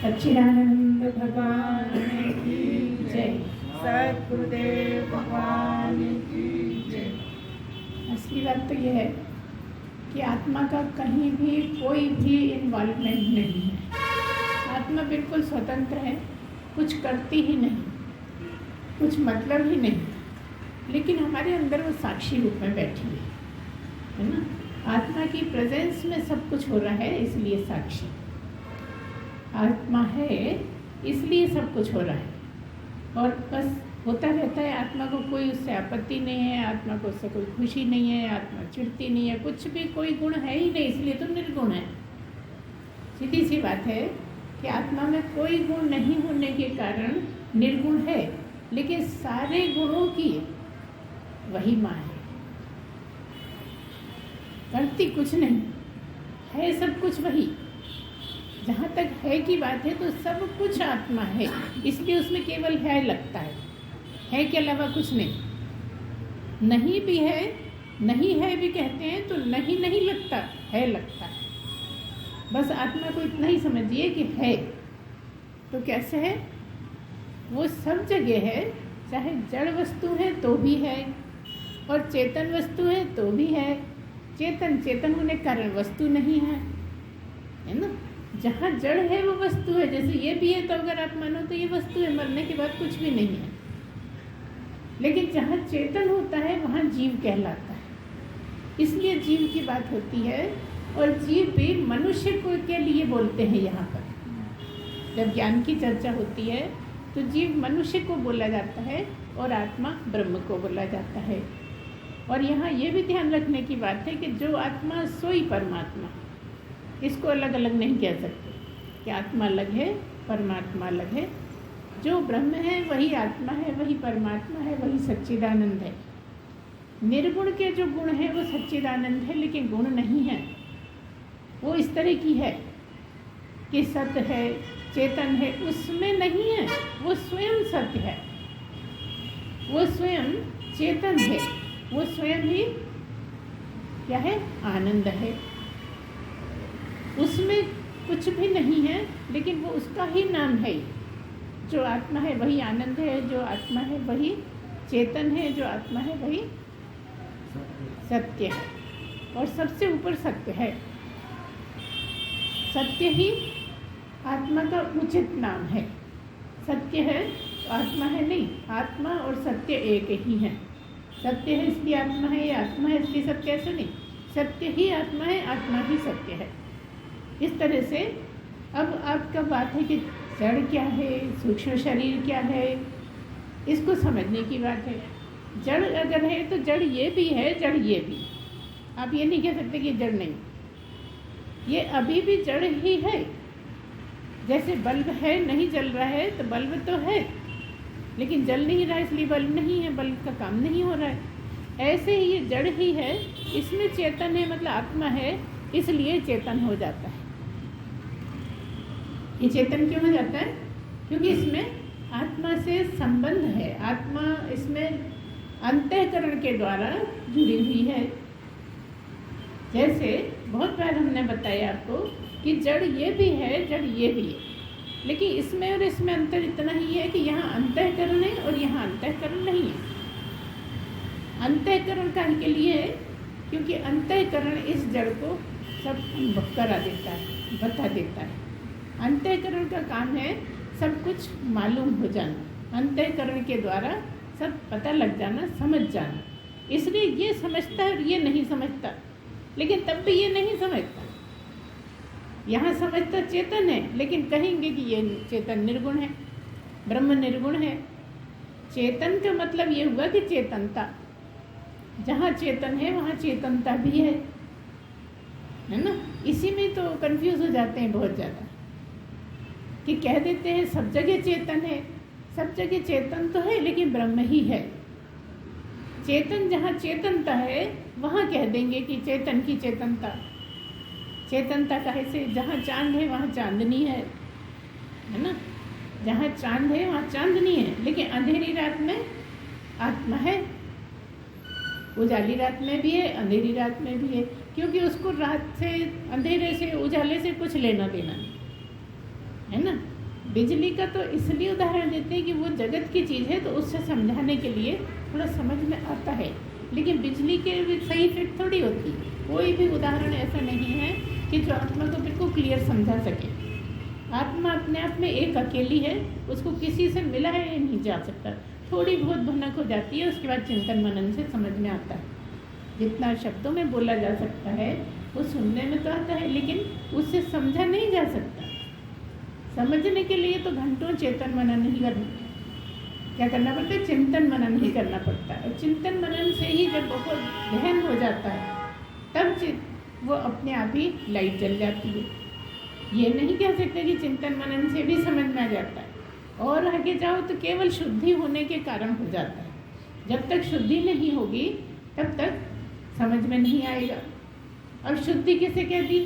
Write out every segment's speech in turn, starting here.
सच्चिदानंद भगवान की जय। सद्गुरुदेव भगवान की जय। असली बात तो यह है कि आत्मा का कहीं भी कोई भी इन्वॉल्वमेंट नहीं है। आत्मा बिल्कुल स्वतंत्र है, कुछ करती ही नहीं, कुछ मतलब ही नहीं, लेकिन हमारे अंदर वो साक्षी रूप में बैठी है ना। आत्मा की प्रेजेंस में सब कुछ हो रहा है, इसलिए साक्षी। आत्मा है इसलिए सब कुछ हो रहा है, और बस होता रहता है। आत्मा को कोई उससे आपत्ति नहीं है, आत्मा को उससे कोई खुशी नहीं है, आत्मा चिढ़ती नहीं है, कुछ भी कोई गुण है ही नहीं, इसलिए तो निर्गुण है। सीधी सी बात है कि आत्मा में कोई गुण नहीं होने के कारण निर्गुण है, लेकिन सारे गुणों की वही माँ है। करती कुछ नहीं है, सब कुछ वही। जहाँ तक है की बात है तो सब कुछ आत्मा है, इसलिए उसमें केवल है लगता है के अलावा कुछ नहीं। नहीं भी है, नहीं है भी कहते हैं तो नहीं नहीं लगता है, लगता है। बस आत्मा को इतना ही समझिए कि है तो कैसे है, वो सब जगह है। चाहे जड़ वस्तु है तो भी है, और चेतन वस्तु है तो भी है। चेतन होने के कारण वस्तु नहीं है ना। जहाँ जड़ है वो वस्तु है, जैसे ये भी है तो अगर आप मानो तो ये वस्तु है, मरने के बाद कुछ भी नहीं है। लेकिन जहाँ चेतन होता है वहाँ जीव कहलाता है, इसलिए जीव की बात होती है। और जीव भी मनुष्य को के लिए बोलते हैं। यहाँ पर जब ज्ञान की चर्चा होती है तो जीव मनुष्य को बोला जाता है और आत्मा ब्रह्म को बोला जाता है। और यहाँ ये भी ध्यान रखने की बात है कि जो आत्मा सोई परमात्मा, इसको अलग अलग नहीं कह सकते कि आत्मा अलग है परमात्मा अलग है। जो ब्रह्म है वही आत्मा है, वही परमात्मा है, वही सच्चिदानंद है। निर्गुण के जो गुण हैं वो सच्चिदानंद है, लेकिन गुण नहीं है। वो इस तरह की है कि सत्य है, चेतन है, उसमें नहीं है। वो स्वयं सत्य है, वो स्वयं चेतन है, वो स्वयं ही क्या है, आनंद है। उसमें कुछ भी नहीं है, लेकिन वो उसका ही नाम है। जो आत्मा है वही आनंद है, जो आत्मा है वही चेतन है, जो आत्मा है वही सत्य है, और सबसे ऊपर सत्य है। सत्य ही आत्मा का उचित नाम है। सत्य है आत्मा है नहीं, आत्मा और सत्य एक ही है। सत्य है इसलिए आत्मा है, ये आत्मा है इसलिए सत्य, ऐसे नहीं। सत्य ही आत्मा है, आत्मा ही सत्य है। इस तरह से अब आपका बात है कि जड़ क्या है, सूक्ष्म शरीर क्या है, इसको समझने की बात है। जड़ अगर है तो जड़ ये भी है, जड़ ये भी। आप ये नहीं कह सकते कि जड़ नहीं, ये अभी भी जड़ ही है। जैसे बल्ब है, नहीं जल रहा है तो बल्ब तो है, लेकिन जल नहीं रहा इसलिए बल्ब नहीं है, बल्ब का काम नहीं हो रहा है। ऐसे ही ये जड़ ही है, इसमें चेतन है, मतलब आत्मा है, इसलिए चेतन हो जाता है। ये चेतन क्यों हो जाता है? क्योंकि इसमें आत्मा से संबंध है, आत्मा इसमें अंतःकरण के द्वारा जुड़ी हुई है। जैसे बहुत बार हमने बताया आपको कि जड़ ये भी है, जड़ ये भी है, लेकिन इसमें और इसमें अंतर इतना ही है कि यहाँ अंतःकरण है और यहाँ अंतःकरण नहीं है। अंतःकरण काहे के लिए है? क्योंकि अंतःकरण इस जड़ को सब करा देता है, बता देता है। अंतःकरण का काम है सब कुछ मालूम हो जाना, अंतःकरण के द्वारा सब पता लग जाना, समझ जाना। इसलिए ये समझता है और ये नहीं समझता, लेकिन तब भी ये नहीं समझता। यहाँ समझता चेतन है, लेकिन कहेंगे कि ये चेतन निर्गुण है, ब्रह्म निर्गुण है। चेतन का मतलब ये हुआ कि चेतनता, जहाँ चेतन है वहाँ चेतनता भी है ना। इसी में तो कंफ्यूज हो जाते हैं बहुत ज़्यादा, कि कह देते हैं सब जगह चेतन है। सब जगह चेतन तो है, लेकिन ब्रह्म ही है। चेतन जहाँ चेतनता है वहाँ कह देंगे कि चेतन की चेतनता। चेतनता काहे से? जहाँ चांद है वहाँ चांदनी है ना। जहाँ चांद है वहाँ चांदनी है, लेकिन अंधेरी रात में आत्मा है। उजाली रात में भी है, अंधेरी रात में भी है, क्योंकि उसको रात से, अंधेरे से, उजाले से कुछ लेना देना नहीं है ना। बिजली का तो इसलिए उदाहरण देते हैं कि वो जगत की चीज़ है, तो उससे समझाने के लिए थोड़ा समझ में आता है। लेकिन बिजली के भी सही फिट थोड़ी होती। कोई भी उदाहरण ऐसा नहीं है कि जो आत्मा को बिल्कुल क्लियर समझा सके। आत्मा अपने आप में एक अकेली है, उसको किसी से मिला है ये नहीं जा सकता। थोड़ी बहुत भनक हो जाती है, उसके बाद चिंतन मनन से समझ में आता है। जितना शब्दों में बोला जा सकता है वो सुनने में तो आता है, लेकिन उससे समझा नहीं जा सकता। समझने के लिए तो घंटों चेतन मनन ही क्या करना पड़ता है, चिंतन मनन ही करना पड़ता है। चिंतन मनन से ही जब बहुत गहन हो जाता है तब वो अपने आप ही लाइट जल जाती है। ये नहीं कह सकते कि चिंतन मनन से भी समझ में आ जाता है। और आगे जाओ तो केवल शुद्धि होने के कारण हो जाता है। जब तक शुद्धि नहीं होगी तब तक समझ में नहीं आएगा। और शुद्धि किसे कह दी?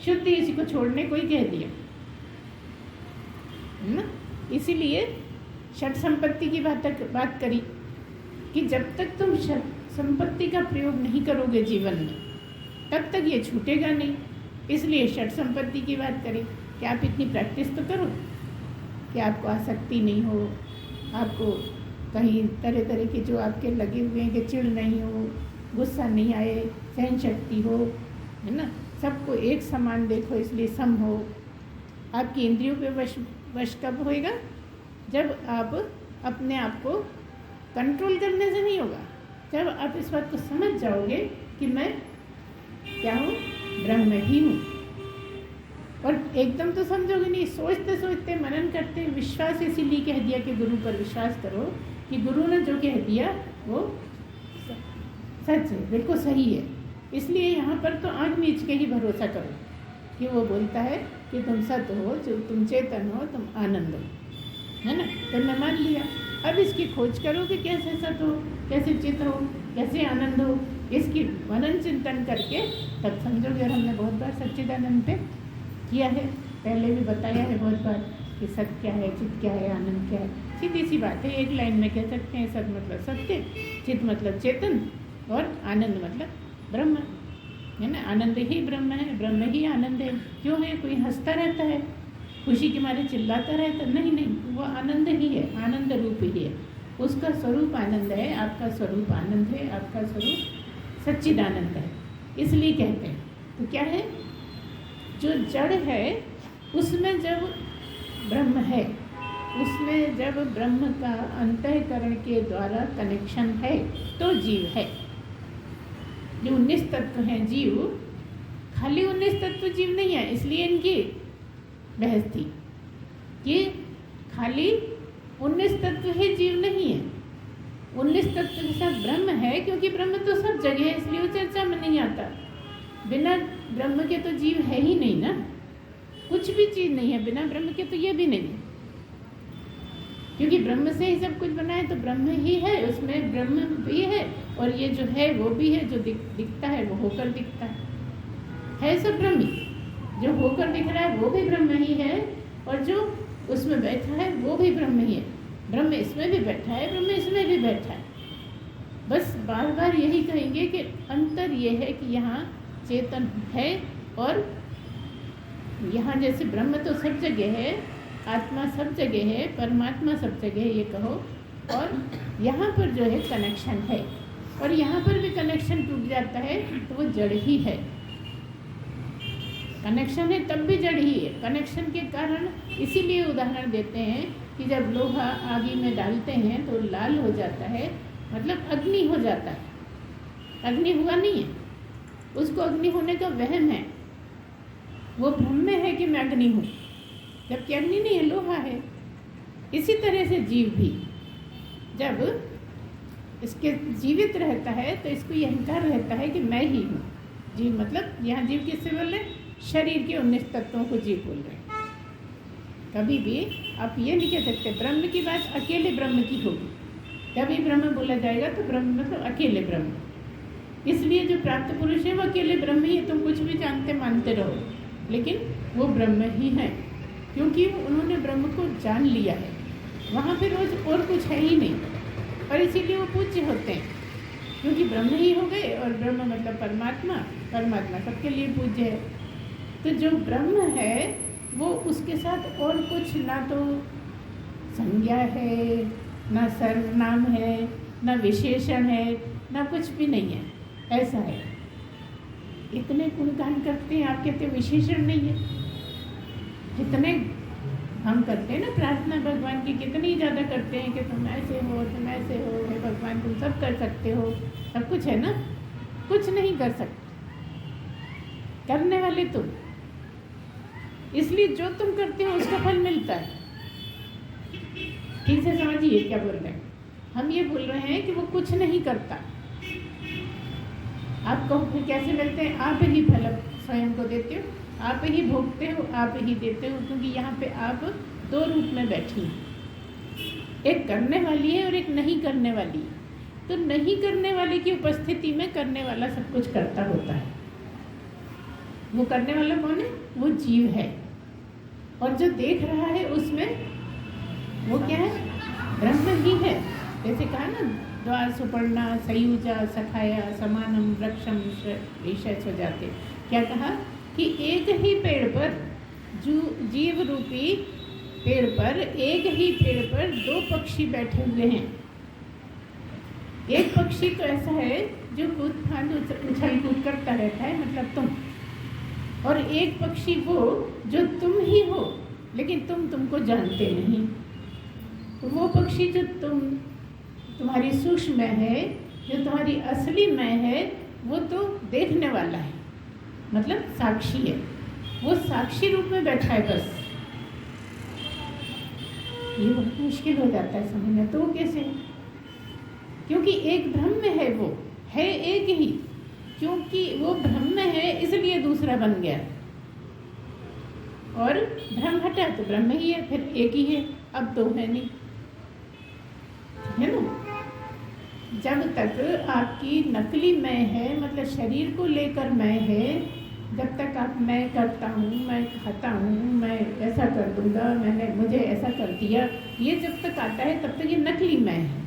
शुद्धि इसी को छोड़ने को ही कह दिया ना। इसीलिए षट संपत्ति की बात करी कि जब तक तुम षट संपत्ति का प्रयोग नहीं करोगे जीवन में तब तक ये छूटेगा नहीं। इसलिए षट संपत्ति की बात करें कि आप इतनी प्रैक्टिस तो करो कि आपको आसक्ति नहीं हो, आपको कहीं तरह तरह के जो आपके लगे हुए हैं कि चिढ़ नहीं हो, गुस्सा नहीं आए, सहन शक्ति हो, है ना। सबको एक समान देखो, इसलिए सम हो। आपकी इंद्रियों पे वश कब होएगा? जब आप अपने आप को कंट्रोल करने से नहीं होगा। जब आप इस बात को समझ जाओगे कि मैं क्या हूँ, ब्रह्म ही हूँ। और एकदम तो समझोगे नहीं, सोचते सोचते मनन करते। विश्वास इसीलिए कह दिया कि गुरु पर विश्वास करो कि गुरु ने जो कह दिया वो सच है, बिल्कुल सही है। इसलिए यहाँ पर तो आँख मीच के ही भरोसा करो कि वो बोलता है कि तुम सत हो, जो तुम चेतन हो, तुम आनंद हो, है ना। तो मैं मान लिया। अब इसकी खोज करो कि कैसे सत हो, कैसे चित हो, कैसे आनंद हो। इसकी मनन चिंतन करके तब समझोगे। और हमने बहुत बार सच्चिदानंद पे किया है, पहले भी बताया है बहुत बार कि सत क्या है, चित क्या है, आनंद क्या है। सीधी सी बात है, एक लाइन में कह सकते हैं। सत मतलब सत्य, चित मतलब चेतन, और आनंद मतलब ब्रह्म, है ना। आनंद ही ब्रह्म है, ब्रह्म ही आनंद है। क्यों है? कोई हंसता रहता है, खुशी के मारे चिल्लाता रहता, नहीं नहीं, वो आनंद ही है, आनंद रूप ही है। उसका स्वरूप आनंद है, आपका स्वरूप आनंद है, आपका स्वरूप सच्चिदानंद है। इसलिए कहते हैं। तो क्या है? जो जड़ है उसमें जब ब्रह्म है, उसमें जब ब्रह्म का अंतःकरण के द्वारा कनेक्शन है तो जीव है। जो 19 तत्व हैं जीव, खाली 19 तत्व जीव नहीं है। इसलिए इनकी बहस थी कि खाली 19 तत्व ही जीव नहीं है, 19 तत्व के साथ ब्रह्म है। क्योंकि ब्रह्म तो सब जगह है, इसलिए वो चर्चा में नहीं आता। बिना ब्रह्म के तो जीव है ही नहीं ना, कुछ भी चीज़ नहीं है बिना ब्रह्म के, तो ये भी नहीं। क्योंकि ब्रह्म से ही सब कुछ बना है, तो ब्रह्म ही है, उसमें ब्रह्म भी है। और ये जो है वो भी है, जो दिखता है वो होकर दिखता है सब ब्रह्म ही। जो होकर दिख रहा है वो भी ब्रह्म ही है, और जो उसमें बैठा है वो भी ब्रह्म ही है। ब्रह्म इसमें भी बैठा है, ब्रह्म इसमें भी बैठा है। बस बार बार यही कहेंगे कि अंतर ये है कि यहाँ चेतन है, और यहाँ जैसे ब्रह्म तो सब जगह है, आत्मा सब जगह है, परमात्मा सब जगह है, ये कहो। और यहाँ पर जो है कनेक्शन है, और यहाँ पर भी कनेक्शन टूट जाता है तो वो जड़ ही है। कनेक्शन है तब भी जड़ ही है। कनेक्शन के कारण इसीलिए उदाहरण देते हैं कि जब लोहा आगी में डालते हैं तो लाल हो जाता है, मतलब अग्नि हो जाता है। अग्नि हुआ नहीं है, उसको अग्नि होने का वहम है। वो भ्रम में है कि मैं अग्नि हूँ, जबकि अग्नि नहीं है, लोहा है। इसी तरह से जीव भी जब इसके जीवित रहता है तो इसको यह अहंकार रहता है कि मैं ही हूँ। जीव मतलब यहाँ जीव किससे बोल रहे हैं? शरीर के 19 तत्वों को जीव बोल रहे हैं। कभी भी आप ये नहीं कह सकते ब्रह्म की बात अकेले ब्रह्म की होगी, तभी ब्रह्म बोला जाएगा। तो ब्रह्म मतलब अकेले ब्रह्म। इसलिए जो प्राप्त पुरुष है वो अकेले ब्रह्म ही है। तुम कुछ भी जानते मानते रहो, लेकिन वो ब्रह्म ही है, क्योंकि उन्होंने ब्रह्म को जान लिया है। वहाँ पे रोज और कुछ है ही नहीं, और इसीलिए वो पूज्य होते हैं, क्योंकि ब्रह्म ही हो गए। और ब्रह्म मतलब परमात्मा, परमात्मा सबके लिए पूज्य है। तो जो ब्रह्म है वो उसके साथ और कुछ ना तो संज्ञा है, ना सर्वनाम है, ना विशेषण है, ना कुछ भी नहीं है, ऐसा है। इतने गुणगान करते हैं, आप कहते हैं विशेषण नहीं है। कितने हम करते हैं ना प्रार्थना भगवान की, कितनी ज़्यादा करते हैं कि तुम ऐसे हो, तुम ऐसे हो, हे भगवान तुम सब कर सकते हो, सब कुछ है ना। कुछ नहीं कर सकते, करने वाले तुम। इसलिए जो तुम करते हो उसका फल मिलता है। ठीक से समझिए क्या बोल रहे हैं हम। ये बोल रहे हैं कि वो कुछ नहीं करता। आप कहो फिर कैसे मिलते हैं? आप ही फल स्वयं को देते हो, आप ही भोगते हो, आप ही देते हो, क्योंकि यहाँ पे आप दो रूप में बैठी हैं। एक करने वाली है और एक नहीं करने वाली है। तो नहीं करने वाले की उपस्थिति में करने वाला सब कुछ करता होता है। वो करने वाला कौन है? वो जीव है। और जो देख रहा है उसमें वो क्या है? ब्रह्म ही है। जैसे कहा ना, द्वार सुपर्णा सयुजा सखाया समानम वृक्षम ईशय स्वजाते। क्या कहा कि एक ही पेड़ पर, जो जीव रूपी पेड़ पर, एक ही पेड़ पर दो पक्षी बैठे हुए हैं। एक पक्षी तो ऐसा है जो कूद फांद उछल कूद करता रहता है, मतलब तुम। और एक पक्षी वो जो तुम ही हो, लेकिन तुम तुमको जानते नहीं। तो वो पक्षी जो तुम्हारी सूक्ष्म है, जो तुम्हारी असली मैं है, वो तो देखने वाला है, मतलब साक्षी है। वो साक्षी रूप में बैठा है बस। ये बहुत मुश्किल हो जाता है समझना। तो वो कैसे? क्योंकि एक ब्रह्म है, वो है एक ही। क्योंकि वो ब्रह्म है इसलिए दूसरा बन गया, और ब्रह्म हटा तो ब्रह्म ही है, फिर एक ही है, अब दो है नहीं, है ना। जब तक आपकी नकली मैं है, मतलब शरीर को लेकर मैं है, जब तक आप मैं करता हूँ, मैं खाता हूँ, मैं ऐसा कर दूंगा, मैंने मुझे ऐसा कर दिया, ये जब तक आता है तब तक ये नकली मैं है।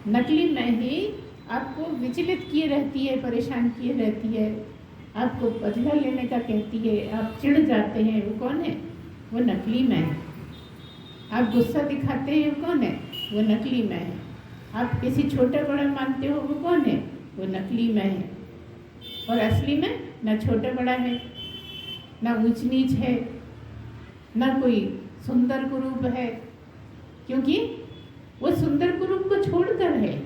नकली मैं ही आपको विचलित किए रहती है, परेशान किए रहती है, आपको बदला लेने का कहती है, आप चिढ़ जाते हैं, वो कौन है? वो नकली मैं है। आप गुस्सा दिखाते हैं, वो कौन है? वो नकली मैं है। आप किसी छोटा बड़ा मानते हो, वो कौन है? वो नकली मैं है। और असली में ना छोटा बड़ा है, ना ऊंच नीच है, ना कोई सुंदर कुरूप है, क्योंकि वो सुंदर कुरूप को छोड़कर है।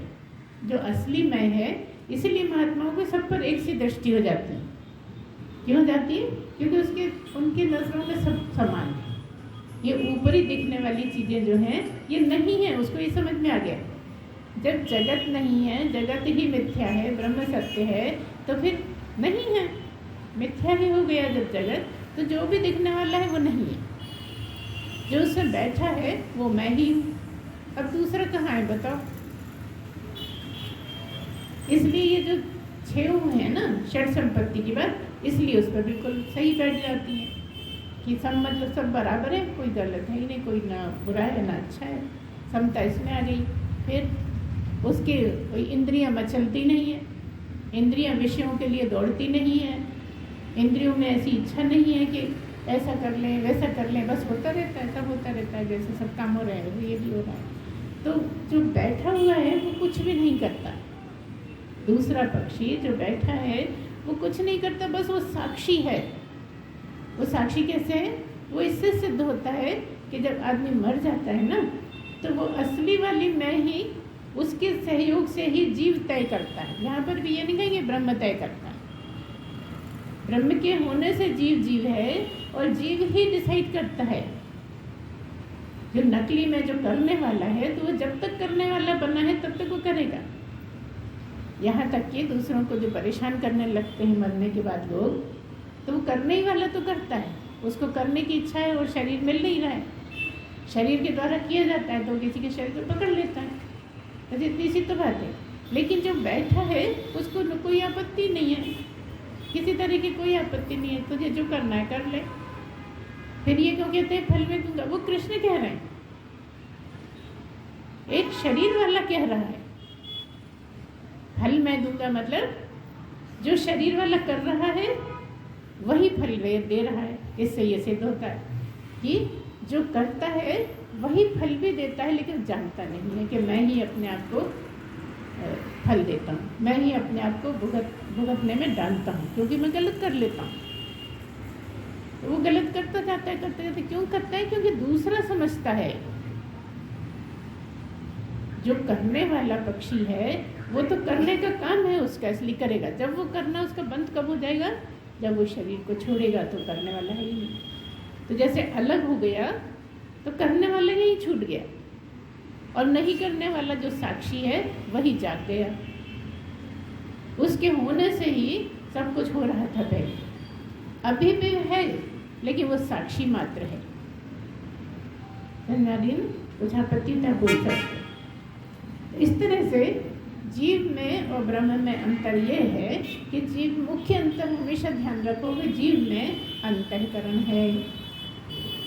जो असली मैं है, इसलिए महात्माओं को सब पर एक सी दृष्टि हो जाती है। क्यों जाती है? क्योंकि उनकी नजरों में सब समान है। ये ऊपरी दिखने वाली चीज़ें जो हैं ये नहीं है, उसको ये समझ में आ गया। जब जगत नहीं है, जगत ही मिथ्या है, ब्रह्म सत्य है, तो फिर नहीं है, मिथ्या ही हो गया जब जगत। तो जो भी दिखने वाला है वो नहीं है, जो उसमें बैठा है वो मैं ही हूँ। अब दूसरा कहाँ है बताओ? इसलिए ये जो छः हुए हैं ना षड संपत्ति की बात, इसलिए उस पर बिल्कुल सही बैठ जाती है कि सब मतलब सब बराबर है, कोई गलत है ही नहीं, कोई ना बुरा है ना अच्छा है, समता इसमें आ गई। फिर उसके कोई इंद्रियां मचलती नहीं है, इंद्रियां विषयों के लिए दौड़ती नहीं है, इंद्रियों में ऐसी इच्छा नहीं है कि ऐसा कर लें वैसा कर लें, बस होता रहता है, सब होता रहता है, जैसे सब काम हो रहा है ये भी हो रहा है। तो जो बैठा हुआ है वो कुछ भी नहीं करता। दूसरा पक्षी जो बैठा है वो कुछ नहीं करता, बस वो साक्षी है। वो साक्षी कैसे है? वो इससे सिद्ध होता है कि जब आदमी मर जाता है ना, तो वो असली वाली मैं ही उसके सहयोग से ही जीव तय करता है। यहाँ पर भी ये नहीं कहेंगे ब्रह्म तय करता है। ब्रह्म के होने से जीव जीव है, और जीव ही डिसाइड करता है। जो नकली में जो करने वाला है, तो वो जब तक करने वाला बना है तब तक वो करेगा। यहाँ तक कि दूसरों को जो परेशान करने लगते हैं मरने के बाद लोग, तो वो करने ही वाला तो करता है, उसको करने की इच्छा है और शरीर मिल नहीं रहा है, शरीर के द्वारा किया जाता है, तो किसी के शरीर को पकड़ लेता है, बस इतनी सी तो बात है। लेकिन जो बैठा है उसको कोई आपत्ति नहीं है, किसी तरह की कोई आपत्ति नहीं है, तुझे जो करना है कर ले। फिर ये क्यों कहते हैं फल में दूंगा? वो कृष्ण कह रहे हैं, एक शरीर वाला कह रहा है फल मैं दूंगा, मतलब जो शरीर वाला कर रहा है वही फल दे रहा है। इससे ये सिद्ध होता है कि जो करता है वही फल भी देता है, लेकिन जानता नहीं है कि मैं ही अपने आप को फल देता हूँ, मैं ही अपने आप को भुगतने में डालता हूँ, क्योंकि मैं गलत कर लेता हूँ। तो वो गलत करता जाता है, करते करते क्यों करता है? क्योंकि दूसरा समझता है। जो करने वाला पक्षी है वो तो करने का काम है उसका, इसलिए करेगा। जब वो करना उसका बंद कब हो जाएगा? जब वो शरीर को छोड़ेगा, तो करने वाला है ही नहीं। तो जैसे अलग हो गया तो करने वाला ही छूट गया, और नहीं करने वाला जो साक्षी है वही जाग गया। उसके होने से ही सब कुछ हो रहा था पहले, अभी भी है, लेकिन वो साक्षी मात्र है। कुछ आपत्ति था बोल सकते। इस तरह से जीव में और ब्रह्म में अंतर ये है कि जीव, मुख्य अंतर हमेशा ध्यान रखोगे, जीव में अंतःकरण है।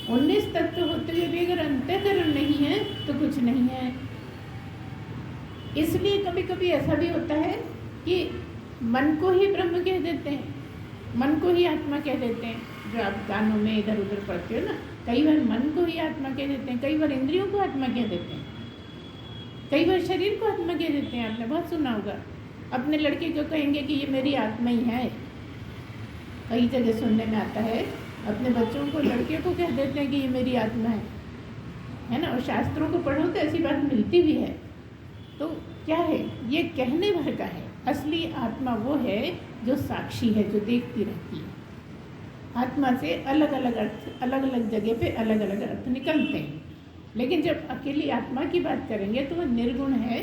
19 तत्व होते हुए भी अगर अंतःकरण नहीं है तो कुछ नहीं है। इसलिए कभी कभी ऐसा भी होता है कि मन को ही ब्रह्म कह देते हैं, मन को ही आत्मा कह देते हैं। जो आप गानों में इधर उधर पढ़ते हो ना, कई बार मन को ही आत्मा कह देते हैं, कई बार इंद्रियों को आत्मा कह देते हैं, कई बार शरीर को आत्मा कह देते हैं। आपने बहुत सुना होगा, अपने लड़के को कहेंगे कि ये मेरी आत्मा ही है। कई जगह सुनने में आता है, अपने बच्चों को, लड़के को कह देते हैं कि ये मेरी आत्मा है ना। और शास्त्रों को पढ़ो तो ऐसी बात मिलती भी है। तो क्या है? ये कहने भर का है। असली आत्मा वो है जो साक्षी है, जो देखती रहती है। आत्मा से अलग अलग अर्थ, अलग अलग जगह पे अलग अलग अर्थ निकलते हैं, लेकिन जब अकेली आत्मा की बात करेंगे तो वह निर्गुण है,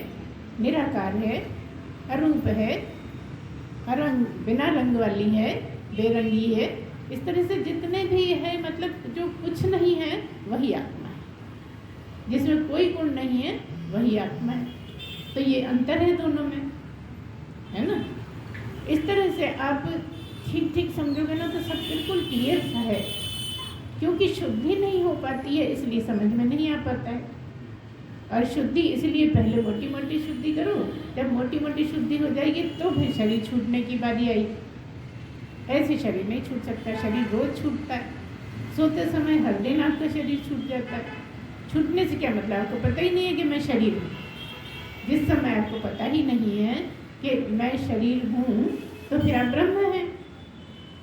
निराकार है, अरूप है, अरंग, बिना रंग वाली है, बेरंगी है। इस तरह से जितने भी है, मतलब जो कुछ नहीं है वही आत्मा है, जिसमें कोई गुण नहीं है वही आत्मा है। तो ये अंतर है दोनों में, है ना। इस तरह से आप ठीक ठीक समझोगे ना तो सब बिल्कुल क्लियर सा है। क्योंकि शुद्धि नहीं हो पाती है इसलिए समझ में नहीं आ पाता है। और शुद्धि इसलिए पहले मोटी मोटी शुद्धि करो, जब मोटी मोटी शुद्धि हो जाएगी तो फिर शरीर छूटने की बारी आई। ऐसे शरीर नहीं छूट सकता, शरीर रोज छूटता है। सोते समय हर दिन आपका शरीर छूट जाता है। छूटने से क्या मतलब? आपको पता ही नहीं है कि मैं शरीर हूँ। जिस समय आपको पता ही नहीं है कि मैं शरीर हूँ तो फिर आप ब्रह्म हैं।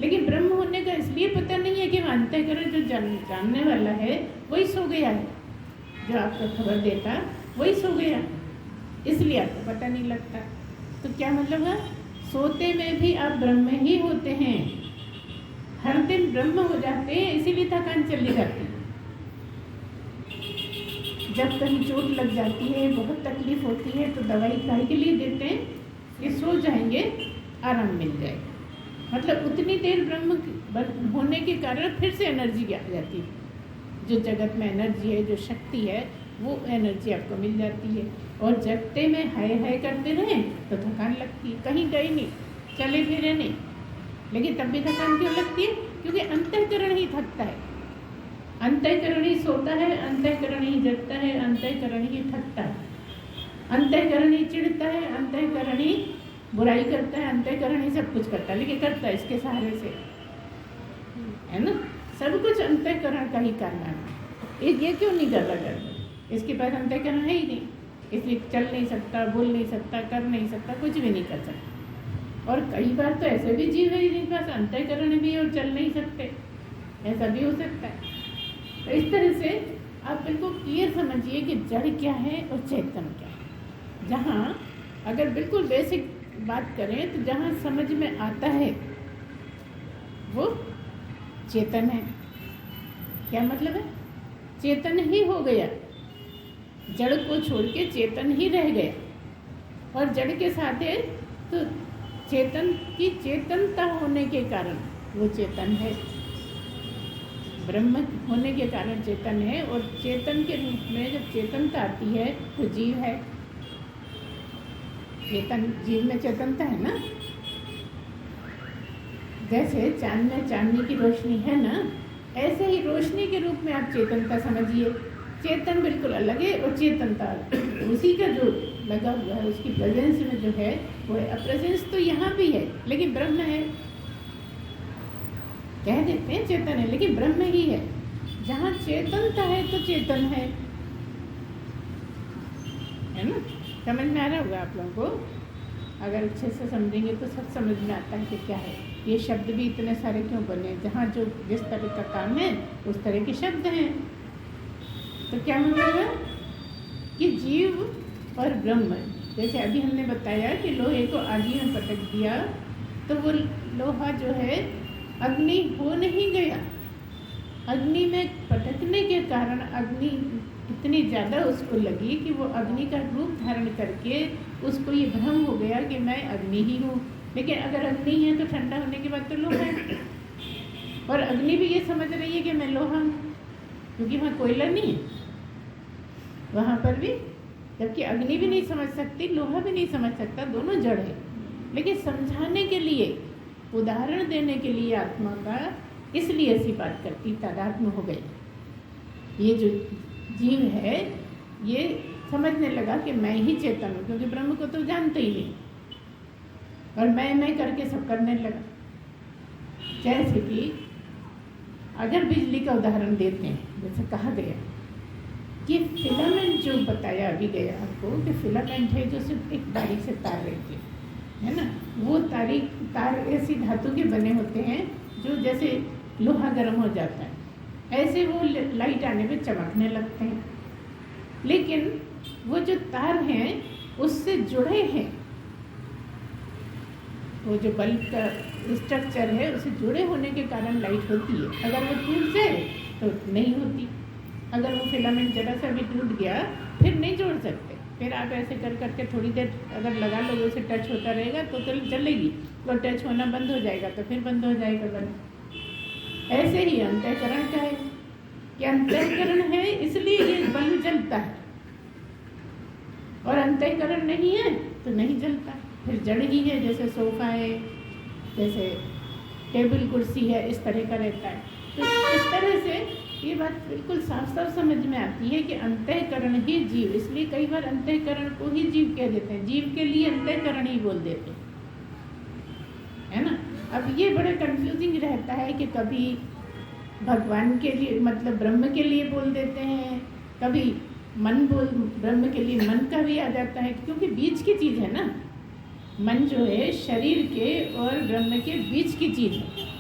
लेकिन ब्रह्म होने का इसलिए पता नहीं है कि वो अंतःकरण जो जानने वाला है वही सो गया है, जो आपको खबर देता वही सो गया, इसलिए आपको पता नहीं लगता। तो क्या मतलब है? सोते में भी आप ब्रह्म ही होते हैं, हर दिन ब्रह्म हो जाते हैं, इसीलिए थकान चली जाती है। जब कहीं चोट लग जाती है, बहुत तकलीफ होती है, तो दवाई काहे के लिए देते हैं कि सो जाएंगे, आराम मिल जाएगा। मतलब उतनी देर ब्रह्म होने के कारण फिर से एनर्जी आ जाती है। जो जगत में एनर्जी है, जो शक्ति है, वो एनर्जी आपको मिल जाती है। और जगते में हाय हाय करते रहें तो थकान लगती है। कहीं गए नहीं, चले फिरे नहीं, लेकिन तब भी थकान क्यों लगती है? क्योंकि अंतःकरण ही थकता है, अंतःकरण ही सोता है, अंतःकरण ही जगता है, अंतःकरण ही थकता है, अंतःकरण ही चिढ़ता है, अंतःकरण ही बुराई करता है, अंतःकरण ही सब कुछ करता है। लेकिन करता है इसके सहारे से, है ना। सब कुछ अंतःकरण का ही कारनामा। ये क्यों नहीं कर रहा? इसके पास अंतःकरण है ही नहीं, इसलिए चल नहीं सकता, बोल नहीं सकता, कर नहीं सकता, कुछ भी नहीं कर सकता। और कई बार तो ऐसे भी जीव है जिनके पास अंतःकरण भी और चल नहीं सकते, ऐसा भी हो सकता है। तो इस तरह से आप बिल्कुल क्लियर समझिए कि जड़ क्या है और चेतन क्या है। जहाँ अगर बिल्कुल बेसिक बात करें तो जहाँ समझ में आता है वो चेतन है। क्या मतलब है? चेतन ही हो गया, जड़ को छोड़ के चेतन ही रह गया। और जड़ के साथ है तो चेतन की चेतनता होने के कारण वो चेतन है, ब्रह्म होने के कारण चेतन है। और चेतन के रूप में जब चेतनता आती है तो जीव है। चेतन, जीव में चेतनता है ना। जैसे चांद में चांदनी की रोशनी है ना, ऐसे ही रोशनी के रूप में आप चेतनता समझिए। चेतन बिल्कुल अलग है और चेतनता उसी का जो लगा हुआ है, उसकी प्रेजेंस में जो है वो है। प्रेजेंस तो यहाँ भी है लेकिन ब्रह्म है। कह देते हैं चेतन है, लेकिन ब्रह्म ही है। जहाँ चेतनता है तो चेतन है ना। समझ में आ रहा होगा आप लोगों को, अगर अच्छे से समझेंगे तो सब समझ में आता है कि क्या है। ये शब्द भी इतने सारे क्यों बने, जहाँ जो जिस तरह का काम है उस तरह के शब्द हैं। तो क्या मतलब कि जीव और ब्रह्म, जैसे अभी हमने बताया कि लोहे को आगी में पटक दिया तो वो लोहा जो है अग्नि हो नहीं गया। अग्नि में पटकने के कारण अग्नि इतनी ज़्यादा उसको लगी कि वो अग्नि का रूप धारण करके उसको ये भ्रम हो गया कि मैं अग्नि ही हूँ। लेकिन अगर अग्नि है तो ठंडा होने के बाद तो लोहा है, और अग्नि भी ये समझ रही है कि मैं लोहा हूँ, क्योंकि वहाँ कोयला नहीं है वहाँ पर भी। जबकि अग्नि भी नहीं समझ सकती, लोहा भी नहीं समझ सकता, दोनों जड़ है। लेकिन समझाने के लिए, उदाहरण देने के लिए आत्मा का, इसलिए ऐसी बात करती, तादात्म्य हो गई। ये जो जीव है ये समझने लगा कि मैं ही चेतन हूँ, क्योंकि ब्रह्म को तो जानते ही नहीं, और मैं करके सब करने लगा। जैसे कि अगर बिजली का उदाहरण देते हैं, जैसे कहा गया कि फिलामेंट, जो बताया अभी गया आपको कि फिलामेंट है जो सिर्फ एक बारीक से तार रहती है ना, वो तार ऐसी धातु के बने होते हैं जो जैसे लोहा गर्म हो जाता है ऐसे वो लाइट आने में चमकने लगते हैं। लेकिन वो जो तार हैं उससे जुड़े हैं, वो जो बल्ब का स्ट्रक्चर है उससे जुड़े होने के कारण लाइट होती है। अगर वो टूट जाए तो नहीं होती। अगर वो फिलामेंट जरा सा भी टूट गया फिर नहीं जोड़ सकते, फिर आप ऐसे कर करके थोड़ी देर अगर लगा लोगे, उसे टच होता रहेगा तो चलेगी, और टच होना बंद हो जाएगा तो फिर बंद हो जाएगा बल्ब। ऐसे ही अंतःकरण का है कि अंतःकरण है इसलिए ये बल्ब जलता है, और अंतःकरण नहीं है तो नहीं जलता, फिर जड़ ही है। जैसे सोफा है, जैसे टेबल कुर्सी है, इस तरह का रहता है। तो इस तरह से ये बात बिल्कुल साफ साफ समझ में आती है कि अंतःकरण ही जीव, इसलिए कई बार अंतःकरण को ही जीव कह देते हैं, जीव के लिए अंतःकरण ही बोल देते हैं, है ना। अब ये बड़ा कंफ्यूजिंग रहता है कि कभी भगवान के लिए मतलब ब्रह्म के लिए बोल देते हैं, कभी ब्रह्म के लिए मन का भी आ जाता है, क्योंकि बीच की चीज़ है ना। मन जो है शरीर के और ब्रह्म के बीच की चीज़ है।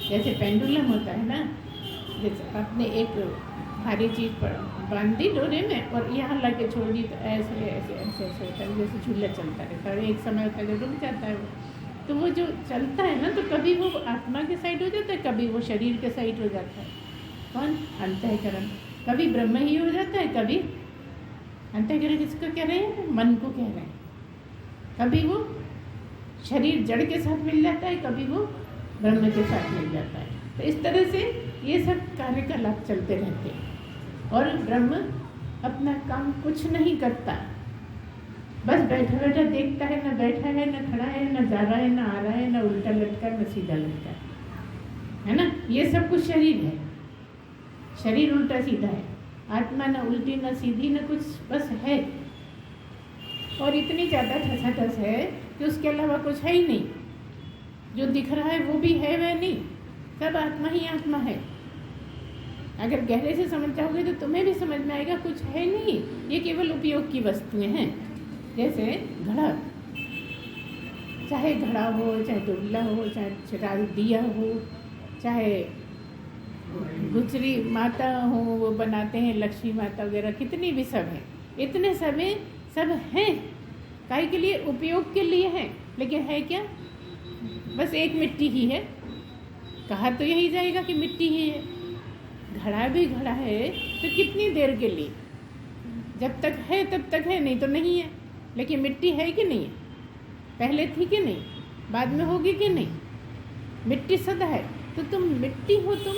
जैसे पेंडुलम होता है ना, जैसे आपने एक भारी चीज़ पर बांध दी डोरे में और यहाँ ला के छोड़ दी तो ऐसे ऐसे ऐसे ऐसे होता है, जैसे झूला चलता रहता है। एक समय होता है जब रुक जाता है वो, तो वो जो चलता है ना, तो कभी वो आत्मा के साइड हो जाता है, कभी वो शरीर के साइड हो जाता है। कौन? अंतःकरण। कभी ब्रह्म ही हो जाता है, कभी अंतःकरण किसको कह रहे हैं? मन को कह रहे हैं। कभी वो शरीर जड़ के साथ मिल जाता है, कभी वो ब्रह्म के साथ मिल जाता है। तो इस तरह से ये सब कार्यकलाप चलते रहते हैं, और ब्रह्म अपना काम कुछ नहीं करता, बस बैठा बैठा देखता है, ना बैठा है, ना खड़ा है, ना जा रहा है, ना आ रहा है, ना उल्टा लटका, ना सीधा लटका, है ना। ये सब कुछ शरीर है, शरीर उल्टा सीधा है, आत्मा ना उल्टी ना सीधी ना कुछ, बस है। और इतनी ज़्यादा ठसाठस है कि उसके अलावा कुछ है ही नहीं। जो दिख रहा है वो भी है वह नहीं, सब आत्मा ही आत्मा है। अगर गहरे से समझ जाओगे तो तुम्हें भी समझ में आएगा कुछ है नहीं, ये केवल उपयोग की वस्तुएं हैं। जैसे घड़ा, चाहे घड़ा हो, चाहे दुबला हो, चाहे चिराग दिया हो, चाहे गुजरी माता हो वो बनाते हैं, लक्ष्मी माता वगैरह, कितनी भी सब है, इतने सब हैं, काहे के लिए? उपयोग के लिए है। लेकिन है क्या? बस एक मिट्टी ही है। कहा तो यही जाएगा कि मिट्टी ही है। घड़ा भी घड़ा है तो कितनी देर के लिए? जब तक है तब तक है, नहीं तो नहीं है। लेकिन मिट्टी है कि नहीं है? पहले थी कि नहीं? बाद में होगी कि नहीं? मिट्टी सदा है। तो तुम मिट्टी हो, तुम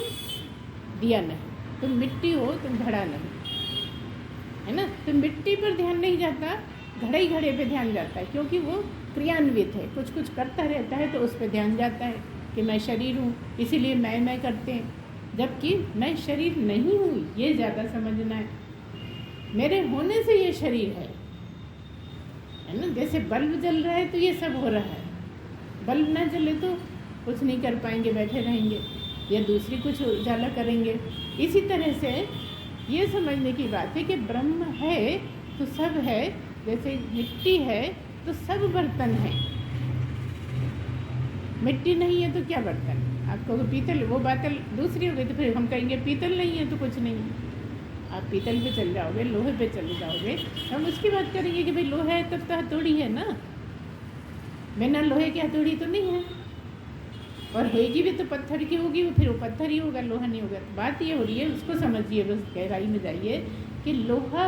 दिया नहीं, तुम मिट्टी हो, तुम घड़ा नहीं, है ना। तो मिट्टी पर ध्यान नहीं जाता, घड़े ही घड़े पे ध्यान जाता है, क्योंकि वो क्रियान्वित है, कुछ कुछ करता रहता है, तो उस पर ध्यान जाता है कि मैं शरीर हूँ, इसीलिए मैं करते हैं। जबकि मैं शरीर नहीं हूँ, ये ज़्यादा समझना है। मेरे होने से ये शरीर है ना। जैसे बल्ब जल रहा है तो ये सब हो रहा है, बल्ब ना जले तो कुछ नहीं कर पाएंगे, बैठे रहेंगे। या दूसरी कुछ उजाला करेंगे। इसी तरह से ये समझने की बात है कि ब्रह्म है तो सब है, जैसे मिट्टी है तो सब बर्तन है। मिट्टी नहीं है तो क्या बर्तन? आपको पीतल, वो बातल दूसरी हो गई, तो फिर हम कहेंगे पीतल नहीं है तो कुछ नहीं है। आप पीतल पे चल जाओगे, लोहे पे चले जाओगे, हम उसकी बात करेंगे कि भाई लोहा है तब तो हथौड़ी है ना, बिना लोहे की हथौड़ी तो नहीं है। और होएगी भी तो पत्थर की होगी, फिर वो पत्थर ही होगा, लोहा नहीं होगा। तो बात ये हो रही है, उसको समझिए, बस गहराई में जाइए कि लोहा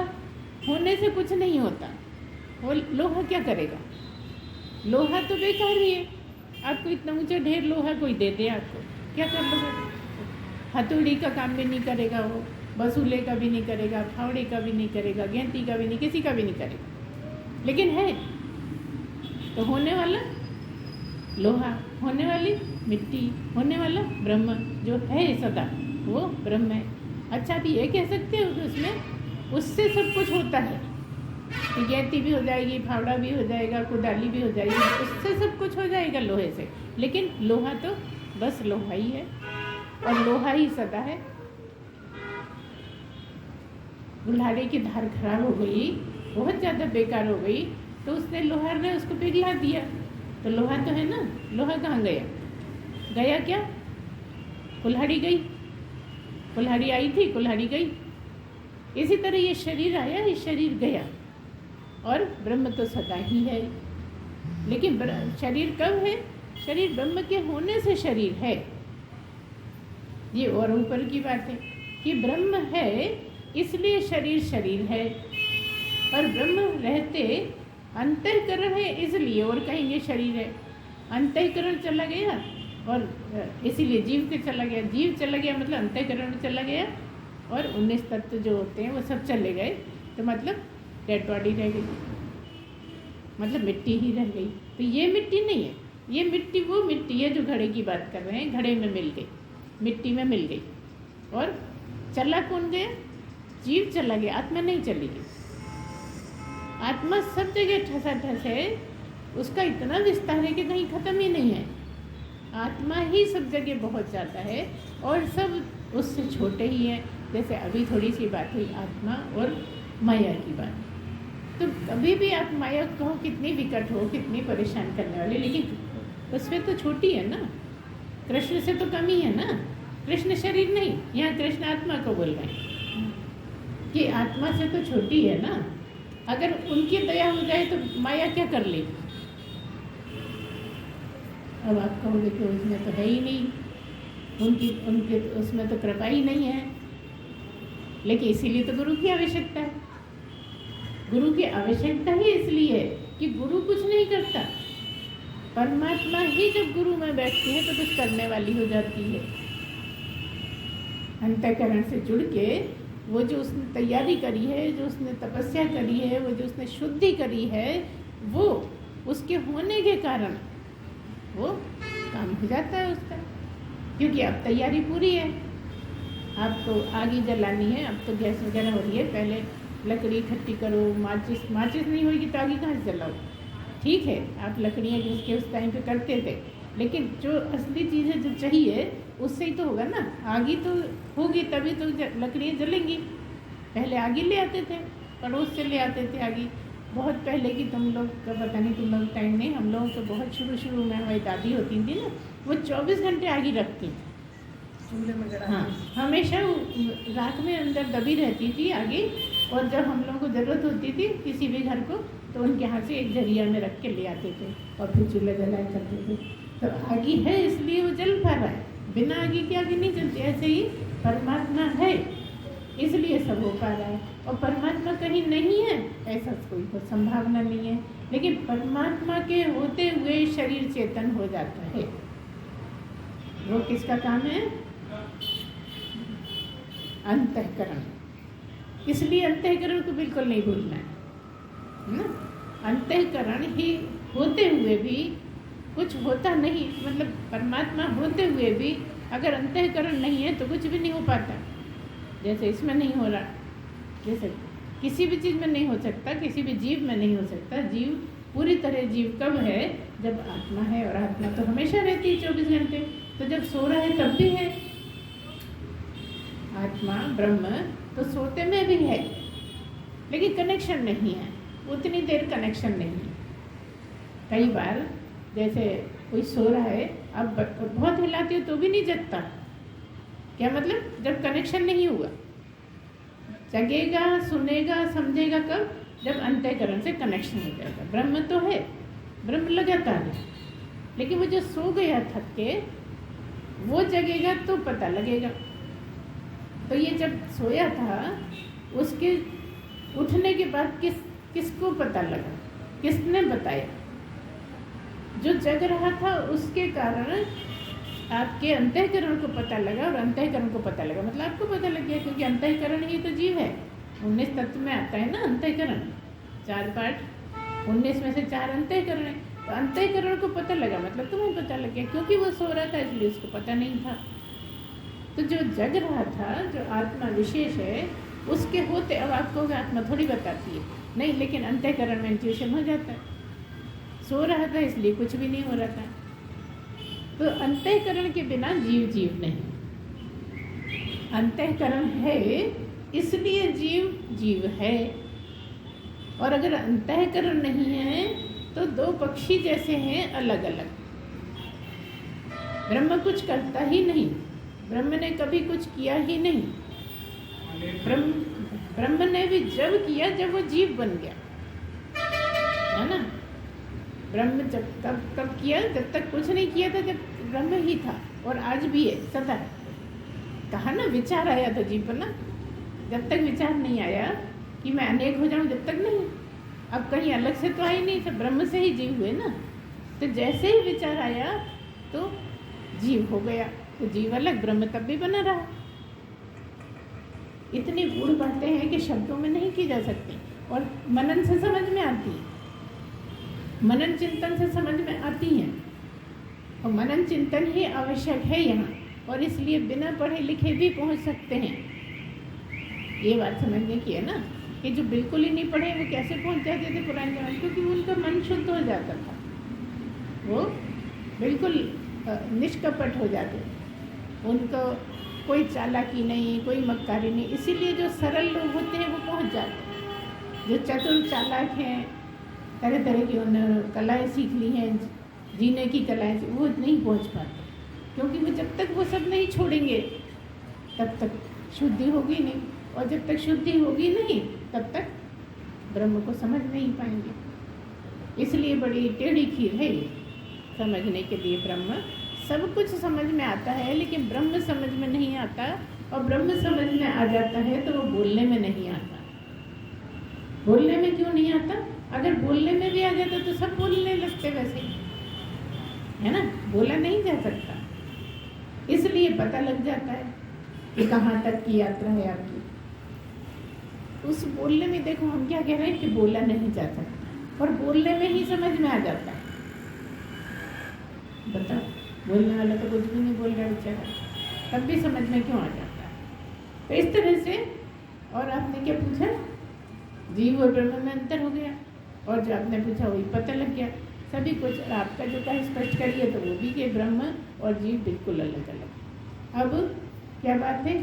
होने से कुछ नहीं होता। वो लोहा क्या करेगा? लोहा तो बेकार ही है। आपको इतना ऊंचा ढेर लोहा कोई दे दे, आपको क्या कर लोगे? हथौड़ी का काम भी नहीं करेगा वो, वसूले का भी नहीं करेगा, फावड़े का भी नहीं करेगा, गेंती का भी नहीं, किसी का भी नहीं करेगा। लेकिन है तो होने वाला लोहा, होने वाली मिट्टी, होने वाला ब्रह्म जो है सदा, वो ब्रह्म है। अच्छा, आप ये कह सकते हो कि उसमें उससे सब कुछ होता है कि गेंती भी हो जाएगी, फावड़ा भी हो जाएगा, कुदाली भी हो जाएगी, उससे सब कुछ हो जाएगा लोहे से। लेकिन लोहा तो बस लोहा ही है और लोहा ही सदा है। कुल्हाड़ी की धार खराब हो गई, बहुत ज़्यादा बेकार हो गई, तो उसने लोहार ने उसको पिघला दिया, तो लोहा तो है ना। लोहा कहाँ गया? गया क्या? कुल्हाड़ी गई, कुल्हाड़ी आई थी, कुल्हाड़ी गई। इसी तरह ये शरीर आया, ये शरीर गया, और ब्रह्म तो सदा ही है। लेकिन शरीर कब है? शरीर ब्रह्म के होने से शरीर है। ये और ऊपर की बात है कि ब्रह्म है इसलिए शरीर शरीर है, और ब्रह्म रहते अंतःकरण है इसलिए और कहेंगे शरीर है। अंतःकरण चला गया और इसीलिए जीव के चला गया, जीव चला गया मतलब अंतःकरण चला गया, और 19 तत्व जो होते हैं वो सब चले गए, तो मतलब डेड बॉडी रह गई, मतलब मिट्टी ही रह गई। तो ये मिट्टी नहीं है, ये मिट्टी वो मिट्टी है जो घड़े की बात कर रहे हैं, घड़े में मिल गई, मिट्टी में मिल गई। और चला कौन गया? जीव चला गया, आत्मा नहीं चली गई। आत्मा सब जगह ठसाठस है, उसका इतना विस्तार है कि कहीं ख़त्म ही नहीं है। आत्मा ही सब जगह बहुत ज़्यादा है और सब उससे छोटे ही हैं। जैसे अभी थोड़ी सी बात हुई आत्मा और माया की बात, तो कभी भी आप माया कहो कितनी विकट हो, कितनी परेशान करने वाली, लेकिन उसमें तो छोटी है ना, कृष्ण से तो कम ही है ना। कृष्ण शरीर नहीं, यहाँ कृष्ण आत्मा को बोल रहे हैं कि आत्मा से तो छोटी है ना। अगर उनकी दया हो जाए तो माया क्या कर लेगी? अब आप कहोगे कि उसमें तो है ही नहीं, उनके उसमें तो कृपा ही नहीं है। लेकिन इसीलिए तो गुरु की आवश्यकता है। गुरु की आवश्यकता ही इसलिए है कि गुरु कुछ नहीं करता, परमात्मा ही जब गुरु में बैठती है तो कुछ करने वाली हो जाती है। अंतःकरण से जुड़ के वो जो उसने तैयारी करी है, जो उसने तपस्या करी है, वो जो उसने शुद्धि करी है, वो उसके होने के कारण वो काम हो जाता है उसका, क्योंकि अब तैयारी पूरी है। आपको आग जलानी है, अब तो गैस वगैरह हो रही है, पहले लकड़ी इकट्ठी करो, माचिस नहीं होगी तो आगे कहाँ से जलाओ? ठीक है, आप लकड़ियाँ जिसके उस टाइम पे करते थे, लेकिन जो असली चीज़ें जो चाहिए उससे ही तो होगा ना। आगी तो होगी तभी तो लकड़ियाँ जलेंगी। पहले आगी ले आते थे, पड़ोस से ले आते थे आगी, बहुत पहले की, तुम लोग का पता नहीं, तुम लोग टाइम नहीं, हम लोगों को बहुत शुरू में हमारी दादी होती थी ना, वो 24 घंटे आगी रखती थी चूल्हे में जला। हाँ, हमेशा राख में अंदर दबी रहती थी आगे। और जब हम लोगों को ज़रूरत होती थी किसी भी घर को, तो उनके हाथ से एक जरिया में रख के ले आते थे और फिर चूल्हा जलाया करते थे। तो आगी है इसलिए वो जल पा रहा है, बिना आगी की आगे नहीं चलती। ऐसे ही परमात्मा है इसलिए सब हो पा रहा है, और परमात्मा कहीं नहीं है ऐसा कोई तो संभावना नहीं है। लेकिन परमात्मा के होते हुए शरीर चेतन हो जाता है, वो किसका काम है? अंतःकरण। इसलिए अंतःकरण को बिल्कुल नहीं भूलना है ना। अंतःकरण ही होते हुए भी कुछ होता नहीं, मतलब परमात्मा होते हुए भी अगर अंतःकरण नहीं है तो कुछ भी नहीं हो पाता। जैसे इसमें नहीं हो रहा, जैसे किसी भी चीज़ में नहीं हो सकता, किसी भी जीव में नहीं हो सकता। जीव पूरी तरह जीव कब है? जब आत्मा है, और आत्मा तो हमेशा रहती है 24 घंटे। तो जब सो रहा है तब भी है, आत्मा ब्रह्म, तो सोते में भी है, लेकिन कनेक्शन नहीं है, उतनी देर कनेक्शन नहीं है। कई बार जैसे कोई सो रहा है, अब बहुत हिलाती हो तो भी नहीं जगता। क्या मतलब? जब कनेक्शन नहीं हुआ। जगेगा, सुनेगा, समझेगा कब? जब अंतःकरण से कनेक्शन हो जाएगा। ब्रह्म तो है, ब्रह्म लगातार है, लेकिन वो जो सो गया थक के, वो जगेगा तो पता लगेगा। तो ये जब सोया था, उसके उठने के बाद किसको पता लगा? किसने बताया? जो जग रहा था उसके कारण आपके अंतःकरण को पता लगा, और अंतःकरण को पता लगा मतलब आपको पता लग गया, क्योंकि अंतःकरण ही तो जीव है। 19 तत्व में आता है ना अंतःकरण, 4 पार्ट, 19 में से 4 अंतःकरण है। तो अंतःकरण को पता लगा मतलब तुम्हें पता लग गया, क्योंकि वो सो रहा था इसलिए उसको पता नहीं था। तो जो जग रहा था, जो आत्मा विशेष है, उसके होते, अब आपको आत्मा थोड़ी बताती है नहीं, लेकिन अंतःकरण में इंट्यूशन हो जाता है। सो रहा था इसलिए कुछ भी नहीं हो रहा था। तो अंतःकरण के बिना जीव नहीं। अंतःकरण है इसलिए जीव है। और अगर अंतःकरण नहीं है तो 2 पक्षी जैसे हैं, अलग अलग। ब्रह्म कुछ करता ही नहीं, ब्रह्म ने कभी कुछ किया ही नहीं। ब्रह्म ने भी जब किया जब वो जीव बन गया, है ना। ब्रह्म जब तब किया, जब तक कुछ नहीं किया था, जब ब्रह्म ही था, और आज भी है, सदा है। कहा ना विचार आया तो जीव बना। जब तक विचार नहीं आया कि मैं अनेक हो जाऊं, जब तक नहीं। अब कहीं अलग से तो आई नहीं, सब ब्रह्म से ही जीव हुए ना। तो जैसे ही विचार आया तो जीव हो गया, तो जीव अलग, ब्रह्म तब भी बना रहा। इतनी गूढ़ बातें हैं कि शब्दों में नहीं की जा सकती, और मनन से समझ में आती है, मनन चिंतन से समझ में आती हैं। और मनन चिंतन ही आवश्यक है यहाँ, और इसलिए बिना पढ़े लिखे भी पहुँच सकते हैं। ये बात समझने की है ना, कि जो बिल्कुल ही नहीं पढ़े वो कैसे पहुँच जाते थे पुराने जमाने, क्योंकि उनका मन शुद्ध हो जाता था, वो बिल्कुल निष्कपट हो जाते, उनको कोई चालाकी नहीं, कोई मक्कारी नहीं। इसीलिए जो सरल लोग होते हैं वो पहुँच जाते हैं। जो चतुर चालाक हैं, तरह तरह की उन्होंने कलाएँ सीख ली हैं, जीने की कलाएँ, वो नहीं पहुँच पाते, क्योंकि वो जब तक वो सब नहीं छोड़ेंगे तब तक शुद्धि होगी नहीं, और जब तक शुद्धि होगी नहीं तब तक ब्रह्म को समझ नहीं पाएंगे। इसलिए बड़ी टेढ़ी खीर है ये समझने के लिए। ब्रह्म सब कुछ समझ में आता है, लेकिन ब्रह्म समझ में नहीं आता, और ब्रह्म समझ में आ जाता है तो वो बोलने में नहीं आता। बोलने में क्यों नहीं आता? अगर बोलने में भी आ जाता तो सब बोलने लगते वैसे, है ना। बोला नहीं जा सकता, इसलिए पता लग जाता है कि कहाँ तक की यात्रा है आपकी। उस बोलने में देखो हम क्या कह रहे हैं कि बोला नहीं जा सकता, और बोलने में ही समझ में आ जाता है। बताओ, बोलने वाला तो कुछ भी नहीं बोल रहा बेचारा, तब भी समझ में क्यों आ जाता है? तो इस तरह से। और आपने क्या पूछा? जीव और ब्रह्म में अंतर हो गया, और जो आपने पूछा वही पता लग गया सभी कुछ। और आपका जो कहा स्पष्ट करिए तो वो भी कि ब्रह्म और जीव बिल्कुल अलग अलग। अब क्या बात है,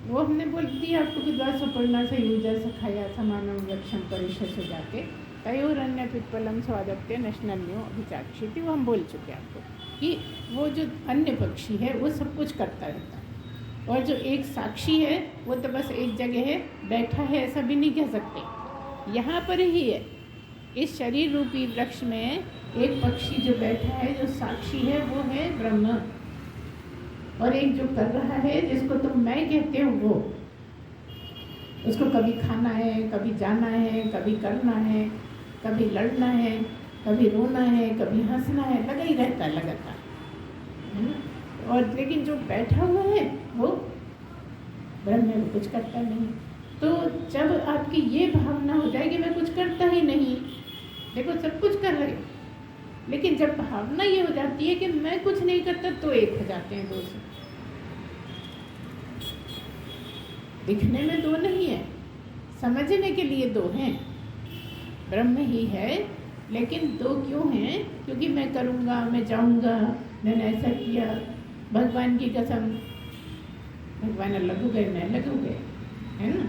वो हमने बोल दिया आपको कि द्वासुपर्णा से यूजा सखाया समानम वक्षम परिशस हो जाके तयोर अन्य पित्पलम स्वादत्य नशनन्यो अभिचाक्षिति, वो हम बोल चुके आपको कि वो जो अन्य पक्षी है वो सब कुछ करता रहता है, और जो एक साक्षी है वो तो बस एक जगह है बैठा है, ऐसा भी नहीं कह सकते। यहाँ पर ही है, इस शरीर रूपी वृक्ष में एक पक्षी जो बैठा है, जो साक्षी है, वो है ब्रह्म। और एक जो कर रहा है, जिसको तुम मैं कहते हो, वो उसको कभी खाना है, कभी जाना है, कभी करना है, कभी लड़ना है, कभी रोना है, कभी हंसना है, लगा ही रहता है लगातार, है ना। और लेकिन जो बैठा हुआ है वो ब्रह्म में, वो कुछ करता नहीं। तो जब आपकी ये भावना हो जाए कि मैं कुछ करता ही नहीं, देखो सब कुछ कर रहे, लेकिन जब भावना ये हो जाती है कि मैं कुछ नहीं करता, तो एक हो जाते हैं दो से। दिखने में दो नहीं है, समझने के लिए दो हैं। ब्रह्म ही है, लेकिन दो क्यों हैं? क्योंकि मैं करूँगा, मैं जाऊँगा, मैंने ऐसा किया, भगवान की कसम, भगवान अलग हो गए, मैं अलग हो गए, है ना।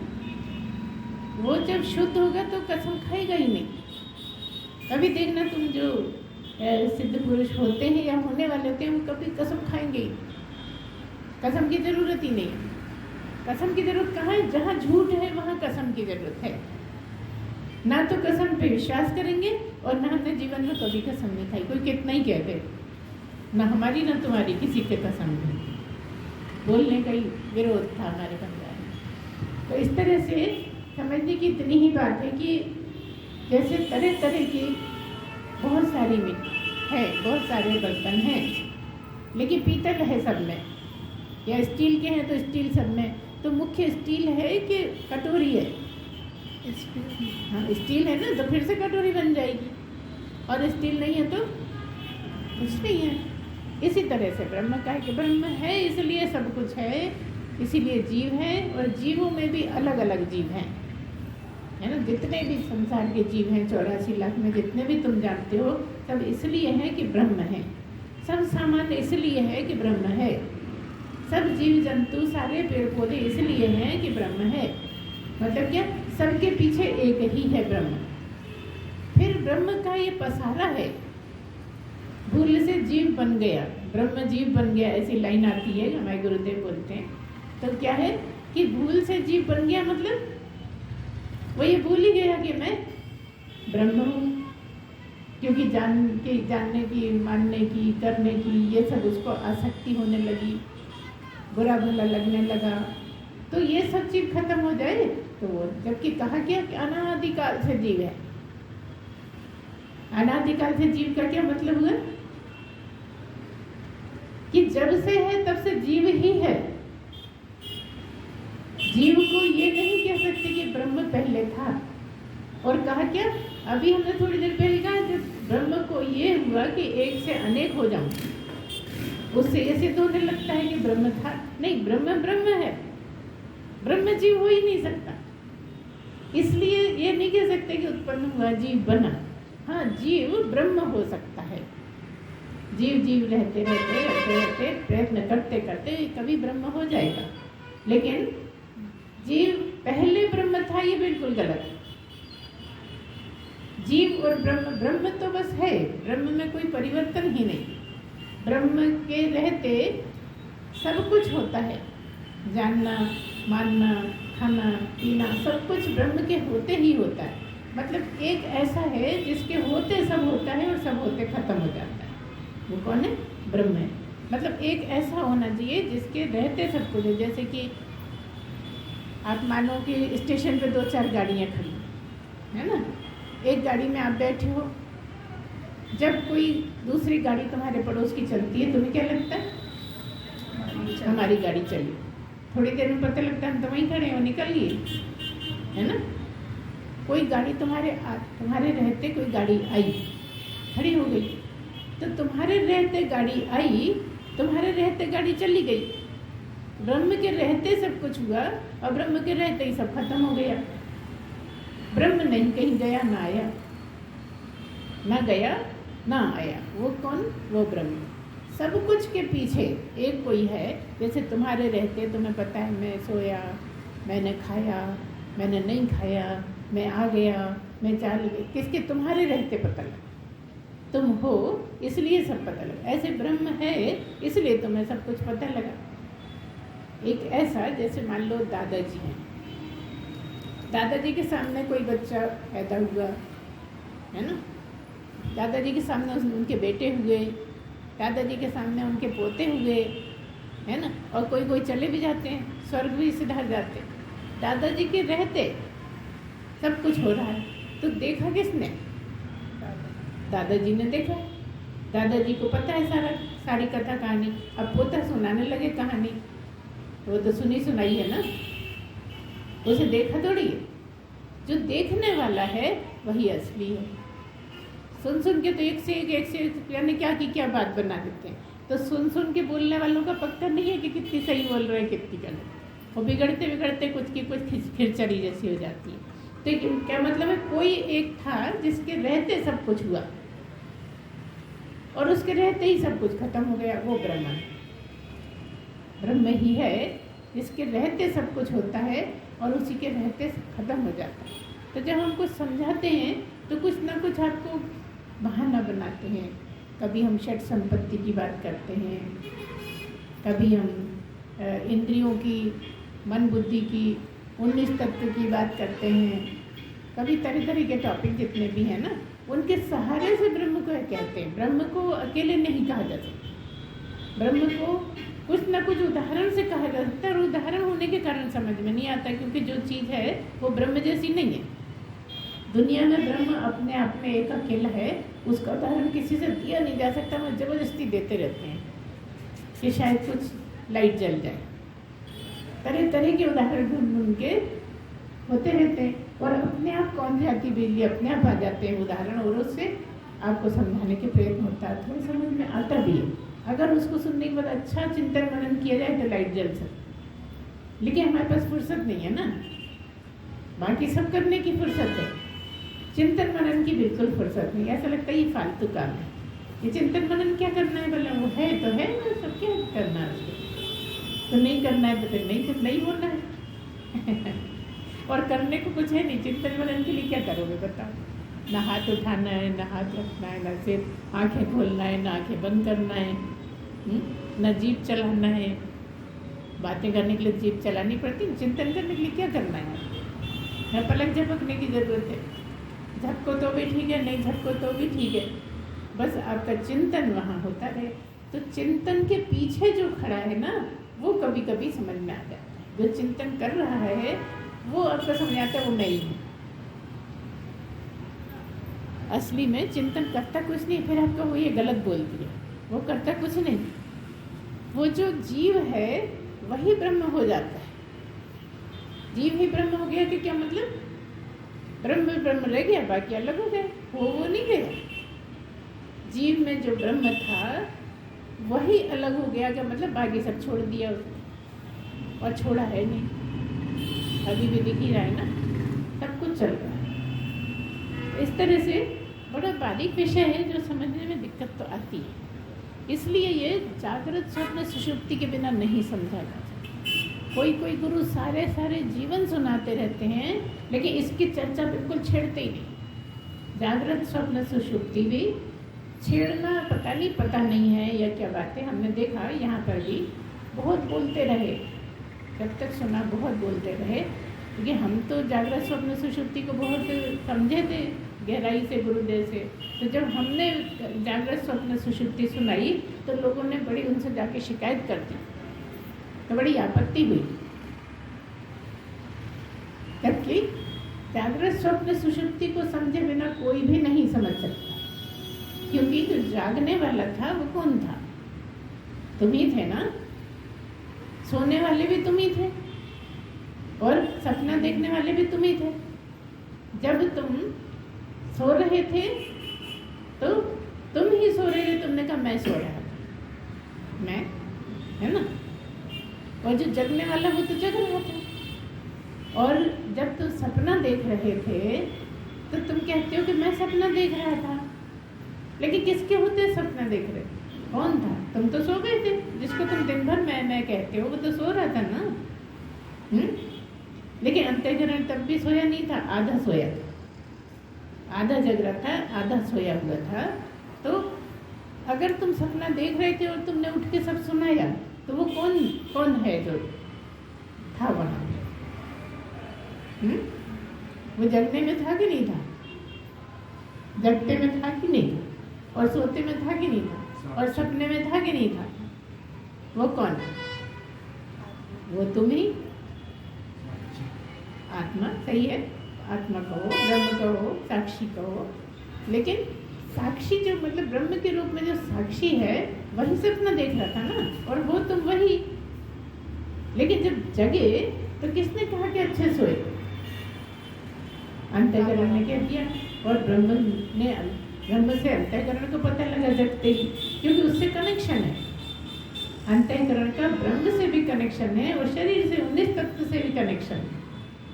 वो जब शुद्ध होगा तो कसम खाएगा ही नहीं। कभी देखना तुम जो सिद्ध पुरुष होते हैं या होने वाले होते हैं, वो कभी कसम खाएंगे ही। कसम की जरूरत ही नहीं। कसम की जरूरत कहाँ है? जहाँ झूठ है वहाँ कसम की जरूरत है। ना तो कसम पे विश्वास करेंगे और ना हमने जीवन में कभी कसम नहीं खाई। कोई कितना ही कह दे, ना हमारी ना तुम्हारी, किसी के कसम नहीं। बोलने का ही विरोध था हमारे परिवार में। तो इस तरह से समझने की इतनी ही बात है कि जैसे तरह तरह की बहुत सारी मिट्टी है, बहुत सारे बर्तन हैं, लेकिन पीतल है सब में, या स्टील के हैं तो स्टील सब में। तो मुख्य स्टील है कि कटोरी है? हाँ, स्टील है ना, तो फिर से कटोरी बन जाएगी। और स्टील नहीं है तो कुछ नहीं है। इसी तरह से ब्रह्म का है कि ब्रह्म है इसलिए सब कुछ है, इसीलिए जीव है। और जीवों में भी अलग अलग जीव हैं, है ना। जितने भी संसार के जीव हैं 84 लाख में, जितने भी तुम जानते हो, सब इसलिए है कि ब्रह्म है। सब सामान्य इसलिए है कि ब्रह्म है। सब जीव जंतु, सारे पेड़ पौधे इसलिए हैं कि ब्रह्म है। मतलब क्या? सबके पीछे एक ही है ब्रह्म। फिर ब्रह्म का ये पसारा है। भूल से जीव बन गया, ब्रह्म जीव बन गया, ऐसी लाइन आती है, हमारे गुरुदेव बोलते हैं। तो क्या है कि भूल से जीव बन गया, मतलब वो ये भूल ही गया कि मैं ब्रह्म हूँ। क्योंकि जानने की, मानने की, करने की, ये सब उसको आसक्ति होने लगी, बुरा भला लगने लगा। तो ये सब चीज खत्म हो जाए तो वो, जबकि कहा गया कि अनादिकाल से जीव है। अनादिकाल से जीव का क्या मतलब हुआ? कि जब से है तब से जीव ही है। जीव को ये नहीं कह सकते कि ब्रह्म पहले था। और कहा क्या? अभी हमने थोड़ी देर पहले कहा, जब ब्रह्म को ये हुआ कि एक से अनेक हो जाऊं, उससे ये सिद्ध होने लगता है कि ब्रह्म था। नहीं, ब्रह्म ब्रह्म है, ब्रह्म जीव हो ही नहीं सकता। इसलिए ये नहीं कह सकते कि उत्पन्न हुआ जीव बना। हाँ, जीव ब्रह्म हो सकता है। जीव रहते रहते प्रयत्न करते करते कभी ब्रह्म हो जाएगा। लेकिन जीव पहले ब्रह्म था, ये बिल्कुल गलत है। जीव और ब्रह्म तो बस है, ब्रह्म में कोई परिवर्तन ही नहीं। ब्रह्म के रहते सब कुछ होता है, जानना, मानना, खाना, पीना, सब कुछ ब्रह्म के होते ही होता है। मतलब एक ऐसा है जिसके होते सब होता है और सब होते खत्म हो जाता है। वो कौन है? ब्रह्म है। मतलब एक ऐसा होना चाहिए जिसके रहते सब कुछ है। जैसे कि आप मानो कि स्टेशन पे 2-4 गाड़ियाँ खड़ी है ना, एक गाड़ी में आप बैठे हो, जब कोई दूसरी गाड़ी तुम्हारे पड़ोस की चलती है, तुम्हें क्या लगता है? हमारी गाड़ी चली। थोड़ी देर में पता लगता है हम तो वहीं खड़े हो, निकल लिए, है ना। कोई गाड़ी तुम्हारे रहते कोई गाड़ी आई, खड़ी हो गई, तो तुम्हारे रहते गाड़ी आई, तुम्हारे रहते गाड़ी चली गई। ब्रह्म के रहते सब कुछ हुआ और ब्रह्म के रहते ही सब खत्म हो गया। ब्रह्म नहीं कहीं गया ना आया, ना गया ना आया। वो कौन? वो ब्रह्म। सब कुछ के पीछे एक कोई है। जैसे तुम्हारे रहते तुम्हें पता है, मैं सोया, मैंने खाया, मैंने नहीं खाया, मैं आ गया, मैं चल गई, किसके? तुम्हारे रहते पता लगा। तुम हो इसलिए सब पता लगा। ऐसे ब्रह्म है इसलिए तुम्हें सब कुछ पता लगा। एक ऐसा, जैसे मान लो दादाजी हैं, दादाजी के सामने कोई बच्चा पैदा हुआ, है ना, दादाजी के सामने उनके बेटे हुए, दादाजी के सामने उनके पोते हुए, है ना। और कोई चले भी जाते हैं, स्वर्ग भी सिधार जाते हैं। दादाजी के रहते सब कुछ हो रहा है, तो देखा किसने? दादाजी ने देखा। दादाजी को पता है सारी कथा कहानी। अब पोता सुनाने लगे कहानी, वो तो सुनी सुनाई है ना, उसे देखा थोड़ी है। जो देखने वाला है वही असली है। सुन के तो एक से एक यानी क्या बात बना देते हैं। तो सुन के बोलने वालों का पक्का नहीं है कि कितनी सही बोल रहे हैं कितनी गलत। वो बिगड़ते कुछ की कुछ खिरचड़ी जैसी हो जाती है। तो क्या मतलब है? कोई एक था जिसके रहते सब कुछ हुआ और उसके रहते ही सब कुछ खत्म हो गया। वो ब्रह्म ही है जिसके रहते सब कुछ होता है और उसी के रहते ख़त्म हो जाता है। तो जब हम कुछ समझाते हैं तो कुछ ना कुछ आपको बहाना बनाते हैं। कभी हम षट संपत्ति की बात करते हैं, कभी हम इंद्रियों की, मन बुद्धि की, 19 तत्व की बात करते हैं, कभी तरह तरह के टॉपिक जितने भी हैं ना, उनके सहारे से ब्रह्म को कहते हैं। ब्रह्म को अकेले नहीं कहा जा सकता, ब्रह्म को कुछ ना कुछ उदाहरण से कहा जा सकता है, और उदाहरण होने के कारण समझ में नहीं आता, क्योंकि जो चीज़ है वो ब्रह्म जैसी नहीं है। दुनिया में ब्रह्म अपने आप में एक अकेला है, उसका उदाहरण किसी से दिया नहीं जा सकता। हम ज़बरदस्ती देते रहते हैं कि शायद कुछ लाइट जल जाए, तरह तरह के उदाहरण ढूंढ के होते रहते हैं, और अपने आप कौन जाती बिजली अपने आप आ जाते हैं उदाहरण, और उससे आपको समझाने के प्रयत्न होता है, थोड़ा समझ में आता भी है। अगर उसको सुनने के बाद अच्छा चिंतन मनन किया जाए तो लाइट जल सकती, लेकिन हमारे पास फुर्सत नहीं है ना, बाकी सब करने की फुर्सत है, चिंतन मनन की बिल्कुल फुर्सत नहीं। ऐसा लगता है ये फालतू काम है, ये चिंतन मनन क्या करना है, बोला वो है तो है, सब क्या करना है उसको, तो नहीं करना है तो फिर नहीं होना है और करने को कुछ है नहीं। चिंतन मनन के लिए क्या करोगे बताओ? ना हाथ उठाना है, ना हाथ रखना है, ना सिर्फ आंखें खोलना है, ना आंखें बंद करना है, ना जीभ चलाना है। बातें करने के लिए जीभ चलानी पड़ती, चिंतन करने के लिए क्या करना है? ना पलक झपकने की ज़रूरत है, झपको तो भी ठीक है, नहीं झपको तो भी ठीक है, बस आपका चिंतन वहाँ होता रहे। तो चिंतन के पीछे जो खड़ा है ना, वो कभी कभी समझ में आ जाता है। जो चिंतन कर रहा है वो आपको समझ आता है वो मैं ही हूँ। असली में चिंतन करता कुछ नहीं, फिर आपको वो ये गलत बोल दिया, वो करता कुछ नहीं। वो जो जीव है वही ब्रह्म हो जाता है। जीव ही ब्रह्म हो गया कि क्या मतलब? ब्रह्म ब्रह्म रह गया, बाकी अलग हो गए, वो नहीं गया। जीव में जो ब्रह्म था वही अलग हो गया, क्या मतलब? बाकी सब छोड़ दिया उसने, और छोड़ा है नहीं, अभी भी दिख ही रहा है ना, सब कुछ चल रहा है। इस तरह से बड़ा बारीक विषय है जो समझने में दिक्कत तो आती है। इसलिए ये जागृत स्वप्न सुषुप्ति के बिना नहीं समझा जा सकता। कोई गुरु सारे जीवन सुनाते रहते हैं, लेकिन इसकी चर्चा बिल्कुल छेड़ते ही नहीं। जागृत स्वप्न सुषुप्ति भी छेड़ना पता नहीं है या क्या बात है। हमने देखा यहाँ पर भी बहुत बोलते रहे, जब तक सुना बहुत बोलते रहे, क्योंकि हम तो जागृत स्वप्न सुषुप्ति को बहुत समझे थे गहराई से गुरुदेव से। तो जब हमने जागृत स्वप्न सुषुप्ति सुनाई तो लोगों ने बड़ी उनसे जाके शिकायत कर दी, तो बड़ी आपत्ति हुई, जबकि जागृत स्वप्न सुषुप्ति को समझे बिना कोई भी नहीं समझ सकता। क्योंकि जो जागने वाला था वो कौन था? तुम ही थे ना, सोने वाले भी तुम ही थे और सपना देखने वाले भी तुम ही थे। जब तुम सो रहे थे तो तुम ही सो रहे थे, तुमने कहा मैं सो रहा था, मैं, है ना? और जो जगने वाला वो तो जग रहा था। और जब तुम सपना देख रहे थे तो तुम कहते हो कि मैं सपना देख रहा था, लेकिन किसके होते सपना देख रहे? कौन था? तुम तो सो गए थे। जिसको तुम दिन भर मैं कहते हो वो तो सो रहा था ना। लेकिन अंतःकरण तब भी सोया नहीं था, आधा सोया था, आधा जग रहा था, आधा सोया हुआ था। तो अगर तुम सपना देख रहे थे और तुमने उठ के सब सुनाया, तो वो कौन है जो था वहाँ? वो जगने में था कि नहीं था? जगते में था कि नहीं था? और सोते में था कि नहीं था? और सपने में था कि नहीं था? वो कौन? वो तुम ही, आत्मा। सही है, आत्मा कहो, ब्रह्म कहो, साक्षी कहो। लेकिन साक्षी जो मतलब ब्रह्म के रूप में जो साक्षी है वही सपना देख रहा था ना, और वो तुम वही। लेकिन जब जगे तो किसने कहा कि अच्छे सोए? अंतःकरण ने कह दिया, और ब्रह्म से अंतःकरण को पता लगा जगते ही, क्योंकि उससे कनेक्शन है। अंतःकरण का ब्रह्म से भी कनेक्शन है और शरीर से 19 तत्व से भी कनेक्शन है।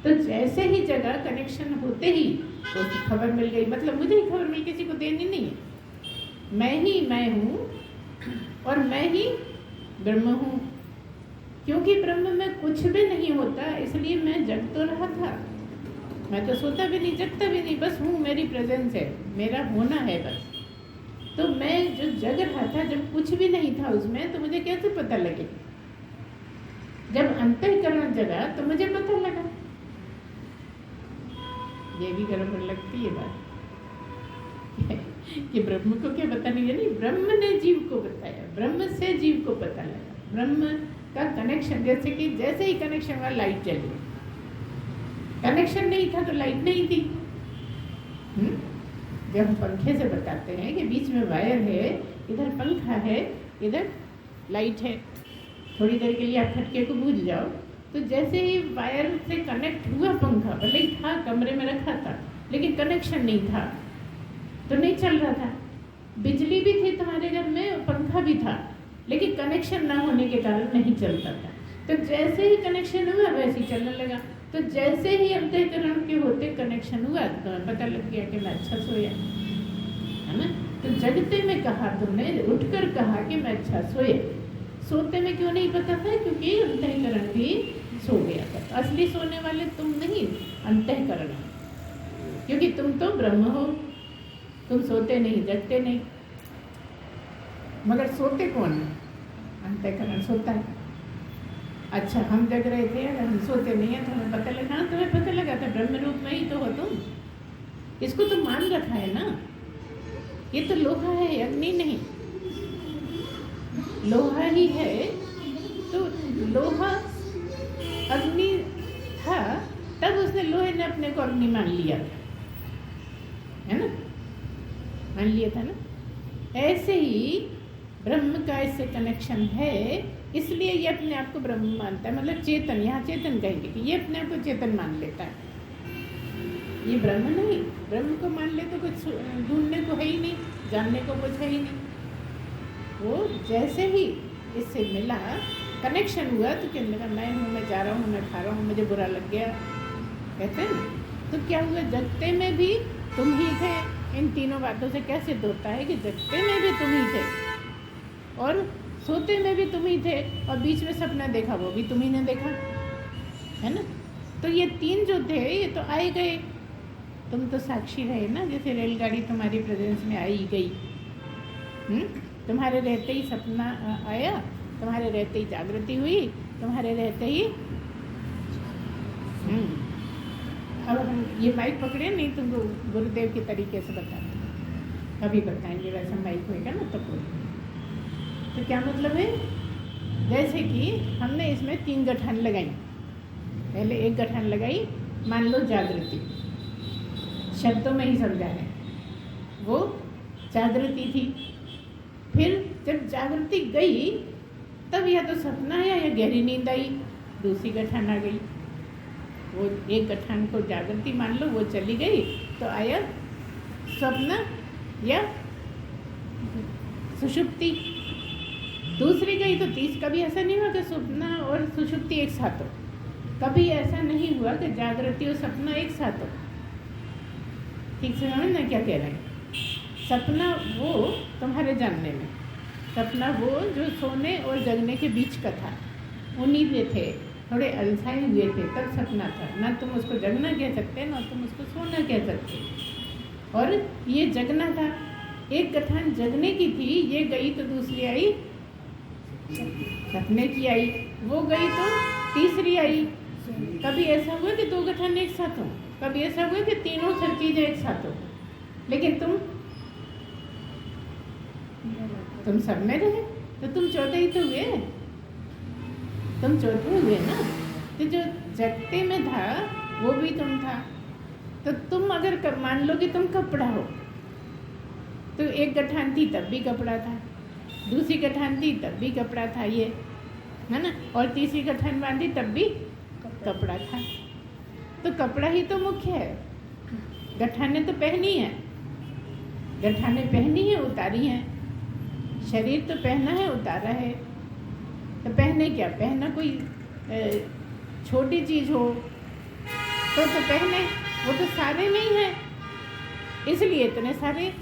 तो जैसे ही जगह कनेक्शन होते ही तो खबर मिल गई, मतलब मुझे ही खबर मिल, किसी को देनी नहीं है। मैं ही मैं हूँ और मैं ही ब्रह्म हूँ। क्योंकि ब्रह्म में कुछ भी नहीं होता, इसलिए मैं जग तो रहा था। मैं तो सोता भी नहीं, जगता भी नहीं, बस हूँ, मेरी प्रेजेंस है, मेरा होना है बस। तो मैं जो जग रहा था, जब कुछ भी नहीं था उसमें, तो मुझे कैसे पता लगे? जब अंतःकरण जगा तो मुझे पता लगा। ये भी गड़बड़ लगती है बात कि ब्रह्म को क्या पता नहीं है। नहीं, ब्रह्म ने जीव को बताया, ब्रह्म से जीव को पता लगा। ब्रह्म का कनेक्शन, जैसे ही कनेक्शन हुआ लाइट जली। कनेक्शन नहीं था तो लाइट नहीं थी। जब हम पंखे से बताते हैं कि बीच में वायर है, इधर पंखा है, इधर लाइट है, थोड़ी देर के लिए आप खटके को भूल जाओ, तो जैसे ही वायर से कनेक्ट हुआ पंखा, भले ही था कमरे में रखा था, लेकिन कनेक्शन नहीं था तो नहीं चल रहा था। बिजली भी थी तुम्हारे घर में और पंखा भी था, लेकिन कनेक्शन ना होने के कारण नहीं चलता था। तो जैसे ही कनेक्शन हुआ वैसे ही चलने लगा। तो जैसे ही अंतःकरण के होते कनेक्शन हुआ तो पता लग गया कि मैं अच्छा सोया, है ना। तो जगते में कहा तुमने, उठकर कहा कि मैं अच्छा सोया। सोते में क्यों नहीं पता था? क्योंकि अंतःकरण भी सो गया था। असली सोने वाले तुम नहीं, अंतःकरण है, क्योंकि तुम तो ब्रह्म हो। तुम सोते नहीं, जगते नहीं, मगर सोते कौन है? अंतःकरण सोता है। अच्छा, हम जग रहे थे, अगर हम सोते नहीं है तो हमें पता लगा। हाँ, तुम्हें पता लगा था, ब्रह्म रूप में ही तो हो तुम। इसको तो मान रखा है ना। ये तो लोहा है, अग्नि नहीं। लोहा ही है, तो लोहा अग्नि था, तब उसने लोहे ने अपने को अग्नि मान लिया था, है ना, मान लिया था ना। ऐसे ही ब्रह्म का इससे कनेक्शन है, इसलिए ये अपने आप को ब्रह्म मानता है। मतलब चेतन, यहाँ चेतन कहेंगे कि ये अपने आप को चेतन मान लेता है। ये ब्रह्म नहीं, ब्रह्म को मान ले तो कुछ ढूंढने को है ही नहीं, जानने को कुछ है ही नहीं। वो जैसे ही इससे मिला, कनेक्शन हुआ, तो कहने लगा मैं हूँ, मैं जा रहा हूँ, मैं खा रहा हूँ, मुझे बुरा लग गया, कहते हैं ना। तो क्या हुआ? जगते में भी तुम ही थे। इन तीनों बातों से क्या सिद्ध होता है कि जगते में भी तुम ही थे और सोते में भी तुम ही थे, और बीच में सपना देखा वो भी तुम ही ने देखा, है ना। तो ये तीन जो थे ये तो आए गए, तुम तो साक्षी रहे ना। जैसे रेलगाड़ी तुम्हारी प्रेजेंस में आई गई, तुम्हारे रहते ही सपना आया, तुम्हारे रहते ही जागृति हुई, तुम्हारे रहते ही अब हम ये माइक पकड़े नहीं, तुमको गुरुदेव के तरीके से बताते हैं, कभी बताएंगे, वैसा माइक होएगा ना तो कोई। तो क्या मतलब है? जैसे कि हमने इसमें 3 गठान लगाई। पहले एक गठान लगाई, मान लो जागृति, शब्दों में ही समझा रहे, वो जागृति थी। फिर जब जागृति गई तब या तो सपना आया या गहरी नींद आई, दूसरी गठान आ गई। वो एक गठान को जागृति मान लो, वो चली गई तो आया स्वप्न या सुषुप्ति। दूसरी गई तो तीस। कभी ऐसा नहीं हुआ कि स्वप्न और सुषुप्ति एक साथ हो। कभी ऐसा नहीं हुआ कि जागृति और सपना एक साथ हो। ठीक से समझना क्या कह रहे हैं? सपना वो तुम्हारे जानने में, सपना वो जो सोने और जगने के बीच का था, उन्हीं पे थे, थोड़े अलसाए हुए थे, तब सपना था। ना तुम उसको जगना कह सकते, ना तुम उसको सोना कह सकते। और ये जगना था, एक गठान जगने की थी, ये गई तो दूसरी आई सपने की आई, वो गई तो तीसरी आई। कभी ऐसा हुआ कि 2 गठान एक साथ हो, कभी ऐसा हुआ कि तीनों सब चीजें एक साथ हो। लेकिन तुम सब में रहे, तो तुम चौथे ही तो हुए, तुम चौथे हुए ना। तो जो जगते में था वो भी तुम था। तो तुम अगर मान लो कि तुम कपड़ा हो, तो एक गठान थी तब भी कपड़ा था, दूसरी गठान थी तब भी कपड़ा था, ये है ना, और तीसरी गठान बांधी तब भी कपड़ा था। तो कपड़ा ही तो मुख्य है, गठाने तो पहनी है, गठाने पहनी है, उतारी है। शरीर तो पहना है, उतारा है। तो पहने क्या? पहना कोई छोटी चीज़ हो तो पहने, वो तो सारे में ही है, इसलिए इतने सारे।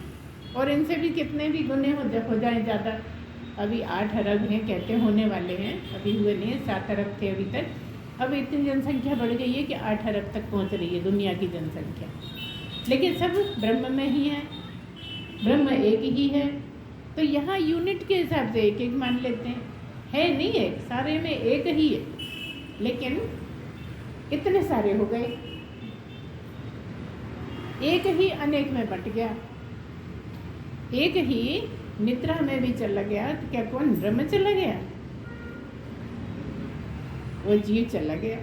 और इनसे भी कितने भी गुने हो जाए ज़्यादा, अभी 8 अरब हैं, कहते होने वाले हैं, अभी हुए नहीं, 7 अरब थे अभी तक। अब इतनी जनसंख्या बढ़ गई है कि 8 अरब तक पहुंच रही है दुनिया की जनसंख्या, लेकिन सब ब्रह्म में ही है, ब्रह्म एक ही है। तो यहाँ यूनिट के हिसाब से एक एक मान लेते हैं, है नहीं एक, सारे में एक ही है, लेकिन इतने सारे हो गए, एक ही अनेक में बंट गया, एक ही निद्रा में भी चला गया, तो क्या कौन ब्रह्म चला गया? वो जीव चला गया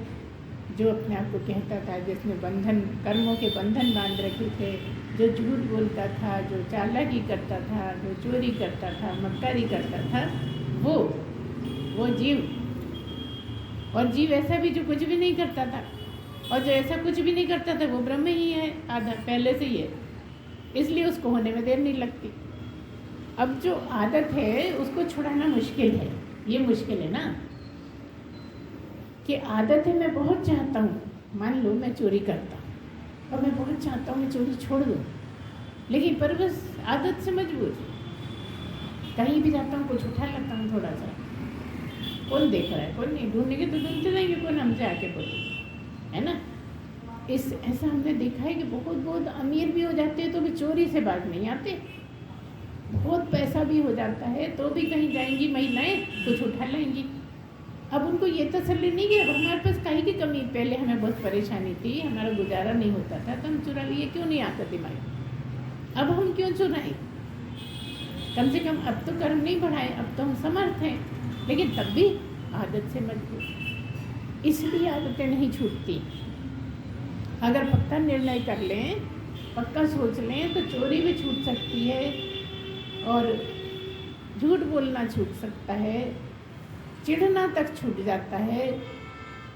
जो अपने आप को कहता था, जिसने बंधन, कर्मों के बंधन बांध रखे थे, जो झूठ बोलता था, जो चालाकी करता था, जो चोरी करता था, मक्कारी करता था, वो जीव। और जीव ऐसा भी जो कुछ भी नहीं करता था, और जो ऐसा कुछ भी नहीं करता था वो ब्रह्म ही है, आधा पहले से ही है, इसलिए उसको होने में देर नहीं लगती। अब जो आदत है उसको छुड़ाना मुश्किल है, ये मुश्किल है ना, कि आदत है, मैं बहुत चाहता हूँ, मान लो मैं चोरी करता हूँ और मैं बहुत चाहता हूँ मैं चोरी छोड़ दूँ, लेकिन पर बस आदत से मजबूर, कहीं भी जाता हूँ कुछ उठा लेता हूँ थोड़ा सा, कौन देख रहा है, कौन नहीं, ढूंढेंगे तो ढूंढते जाएंगे, कौन हमसे आके बोले, है ना। ऐसा हमने देखा है कि बहुत अमीर भी हो जाते हैं तो भी चोरी से बाज नहीं आते, बहुत पैसा भी हो जाता है तो भी कहीं जाएंगी महिलाएं कुछ उठा लेंगी। अब उनको ये तसल्ली नहीं कि अब हमारे पास काहे की कमी, पहले हमें बहुत परेशानी थी, हमारा गुजारा नहीं होता था तो हम चुरा लिए, क्यों नहीं आता दिमाग, अब हम क्यों चुराएं, कम से कम अब तो कर्म नहीं बढ़ाए, अब तो हम समर्थ हैं, लेकिन तब भी आदत से मजबूर, इसलिए आदतें नहीं छूटती। अगर पक्का निर्णय कर लें, पक्का सोच लें तो चोरी भी छूट सकती है, और झूठ बोलना छूट सकता है, चिढ़ना तक छूट जाता है,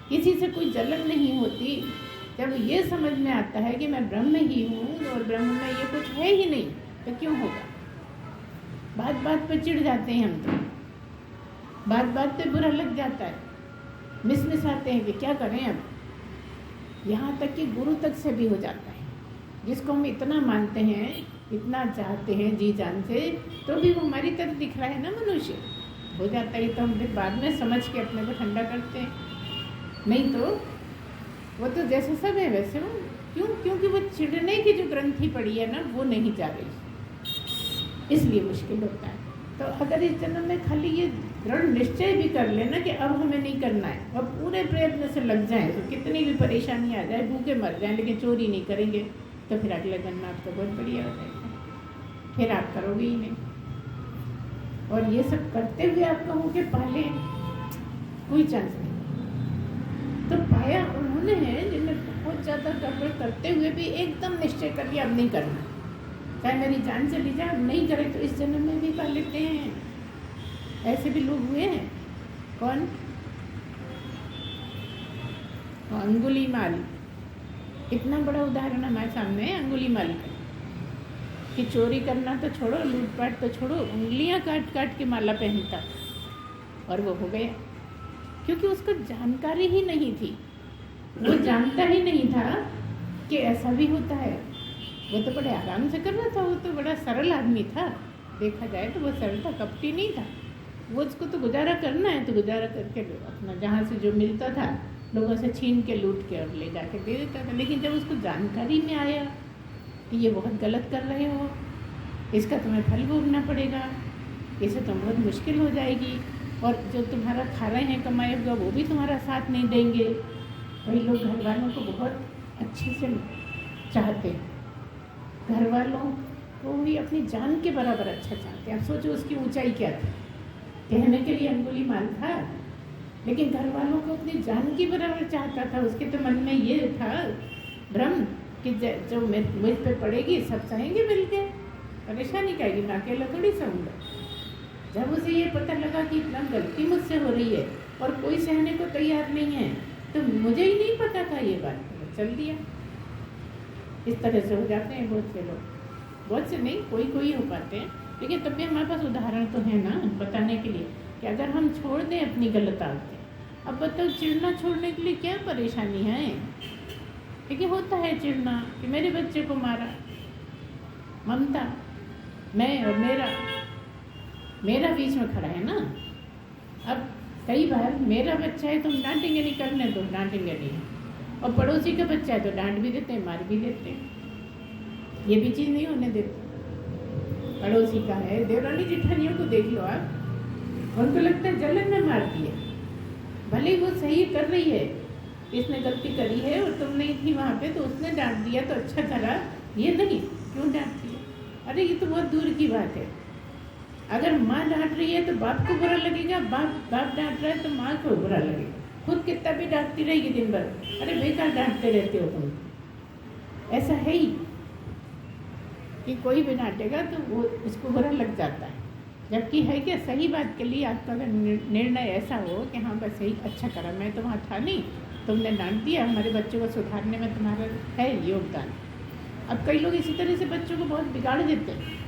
किसी से कोई जलन नहीं होती। जब ये समझ में आता है कि मैं ब्रह्म ही हूँ और ब्रह्म में ये कुछ है ही नहीं, तो क्यों होगा। बात बात पर चिढ़ जाते हैं हम, तो बात बात पे बुरा लग जाता है, मिस आते हैं कि क्या करें। अब यहाँ तक कि गुरु तक से भी हो जाता है, जिसको हम इतना मानते हैं, इतना चाहते हैं जी जान से, तो भी वो हमारी तरफ दिख रहा है ना, मनुष्य हो जाता है, तो हम फिर बाद में समझ के अपने को ठंडा करते हैं, नहीं तो वो तो जैसे सब है वैसे वो, क्योंकि वो चिढ़ने की जो ग्रंथि पड़ी है ना, वो नहीं जा रही, इसलिए मुश्किल होता है। तो अगर इस जन्म में खाली ये दृढ़ निश्चय भी कर लेना कि अब हमें नहीं करना है, और पूरे प्रयत्न से लग जाएं, तो कितनी भी परेशानी आ जाए, भूखे मर जाएं, लेकिन चोरी नहीं करेंगे, तो फिर अगले जन्म आपका बहुत बढ़िया हो जाएगा, फिर आप करोगे ही नहीं। और ये सब करते हुए आप कहो कि पहले कोई चांस नहीं, तो पाया उन्होंने है जिन्हें बहुत ज़्यादा गड़बड़ करते हुए भी एकदम निश्चय कर लिया अब नहीं करना, चाहे मेरी जान चली जाए, अब नहीं करे तो इस जन्म में भी पा लेते हैं। ऐसे भी लोग हुए हैं। कौन? अंगुलीमाल, इतना बड़ा उदाहरण हमारे सामने है अंगुलीमाल का, कि चोरी करना तो छोड़ो, लूटपाट तो छोड़ो, उंगलियां काट काट के माला पहनता, और वो हो गया, क्योंकि उसको जानकारी ही नहीं थी, वो जानता ही नहीं था कि ऐसा भी होता है। वो तो बड़े आराम से कर रहा था, वो तो बड़ा सरल आदमी था, देखा जाए तो वो सरल था, कपटी नहीं था, वो उसको तो गुजारा करना है, तो गुजारा करके अपना जहाँ से जो मिलता था लोगों से छीन के लूट के और ले जाके दे देता था। लेकिन जब उसको जानकारी में आया कि ये बहुत गलत कर रहे हो, इसका तुम्हें फल भोगना पड़ेगा, इससे तुम बहुत मुश्किल हो जाएगी, और जो तुम्हारा खा रहे हैं कमाए हुआ वो भी तुम्हारा साथ नहीं देंगे। वही लोग घर वालों को बहुत अच्छे से चाहते हैं, घर वालों को भी अपनी जान के बराबर अच्छा चाहते हैं। आप सोचो उसकी ऊंचाई क्या थी, कहने के लिए अंगुलीमाल था, लेकिन घर वालों को अपनी जान की बराबर चाहता था। उसके तो मन में ये था भ्रम कि जो मुझ पे पड़ेगी सब सहेंगे मिलके, परेशानी क्या है, मैं अकेला थोड़ी सहूँगा। जब उसे ये पता लगा कि इतना गलती मुझसे हो रही है और कोई सहने को तैयार नहीं है, तो मुझे ही नहीं पता था ये बात, तो चल दिया। इस तरह से हो जाते हैं बहुत से लोग, बहुत से नहीं, कोई हो पाते हैं, लेकिन तब भी हमारे पास उदाहरण तो है ना बताने के लिए कि अगर हम छोड़ दें अपनी गलत आदतें। अब बताओ, चिढ़ना छोड़ने के लिए क्या परेशानी है? लेकिन होता है चिढ़ना कि मेरे बच्चे को मारा, ममता, मैं और मेरा, मेरा बीच में खड़ा है ना। अब कई बार मेरा बच्चा है तो हम डांटेंगे नहीं, करने दो, डांटेंगे नहीं, और पड़ोसी का बच्चा है तो डांट भी देते हैं, मार भी देते हैं। ये भी चीज़ नहीं होने देते। पड़ोसी का है, देवरानी जेठानियों को देख लो आप, उनको लगता है जलन में मारती है, भले ही वो सही कर रही है, इसने गलती करी है और तुम नहीं थी वहाँ पे तो उसने डांट दिया तो अच्छा करा, ये नहीं, क्यों डांटती है? अरे ये तो बहुत दूर की बात है। अगर माँ डांट रही है तो बाप को बुरा लगेगा, बाप डांट रहा है तो माँ को बुरा लगेगा। खुद कितना भी डांटती रहेगी दिन भर, अरे बेकार डांटते रहते हो तुम, ऐसा है ही कि कोई भी डांटेगा तो वो उसको बुरा लग जाता है। जबकि है क्या, सही बात के लिए आपका अगर निर्णय ऐसा हो कि हाँ बस सही, अच्छा करा, मैं तो वहाँ था नहीं, तुमने डांट दिया, हमारे बच्चों को सुधारने में तुम्हारा है योगदान। अब कई लोग इसी तरह से बच्चों को बहुत बिगाड़ देते हैं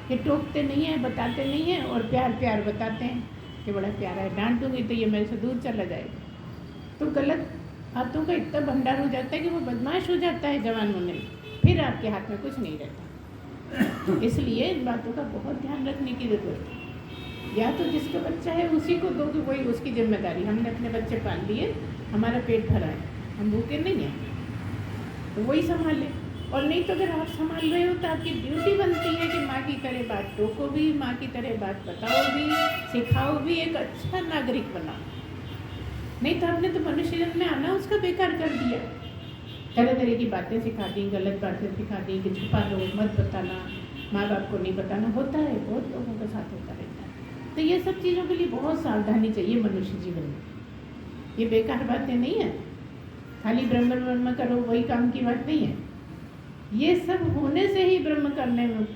कि टोकते नहीं हैं, बताते नहीं हैं, और प्यार बताते हैं कि बड़ा प्यारा है, डांट दूंगी तो ये मेरे से दूर चला जाएगा। तो गलत हाथों का इतना भंडार हो जाता है कि वो बदमाश हो जाता है जवान होने में, फिर आपके हाथ में कुछ नहीं रहता। इसलिए इन बातों का बहुत ध्यान रखने की ज़रूरत है। या तो जिसका बच्चा है उसी को दो कि वही उसकी जिम्मेदारी, हमने अपने बच्चे पाल लिए, हमारा पेट भरा है, हम भूखे नहीं हैं, तो वही संभाले। और नहीं तो अगर आप संभाल रहे हो तो आपकी ड्यूटी बनती है कि माँ की तरह बात टोको भी, माँ की तरह बात बताओ भी, सिखाओ भी, एक अच्छा नागरिक बनाओ। नहीं तो आपने तो मनुष्य जन्म में आना उसका बेकार कर दिया, तरह तरह की बातें सिखा दी, गलत बातें सिखा दी कि छुपा लो, मत बताना, माँ बाप को नहीं बताना। होता है, बहुत लोगों के साथ होता रहता है। तो ये सब चीज़ों के लिए बहुत सावधानी चाहिए मनुष्य जीवन में। ये बेकार बातें नहीं है, खाली ब्रह्म करो वही काम की बात नहीं है। ये सब होने से ही ब्रह्म करने में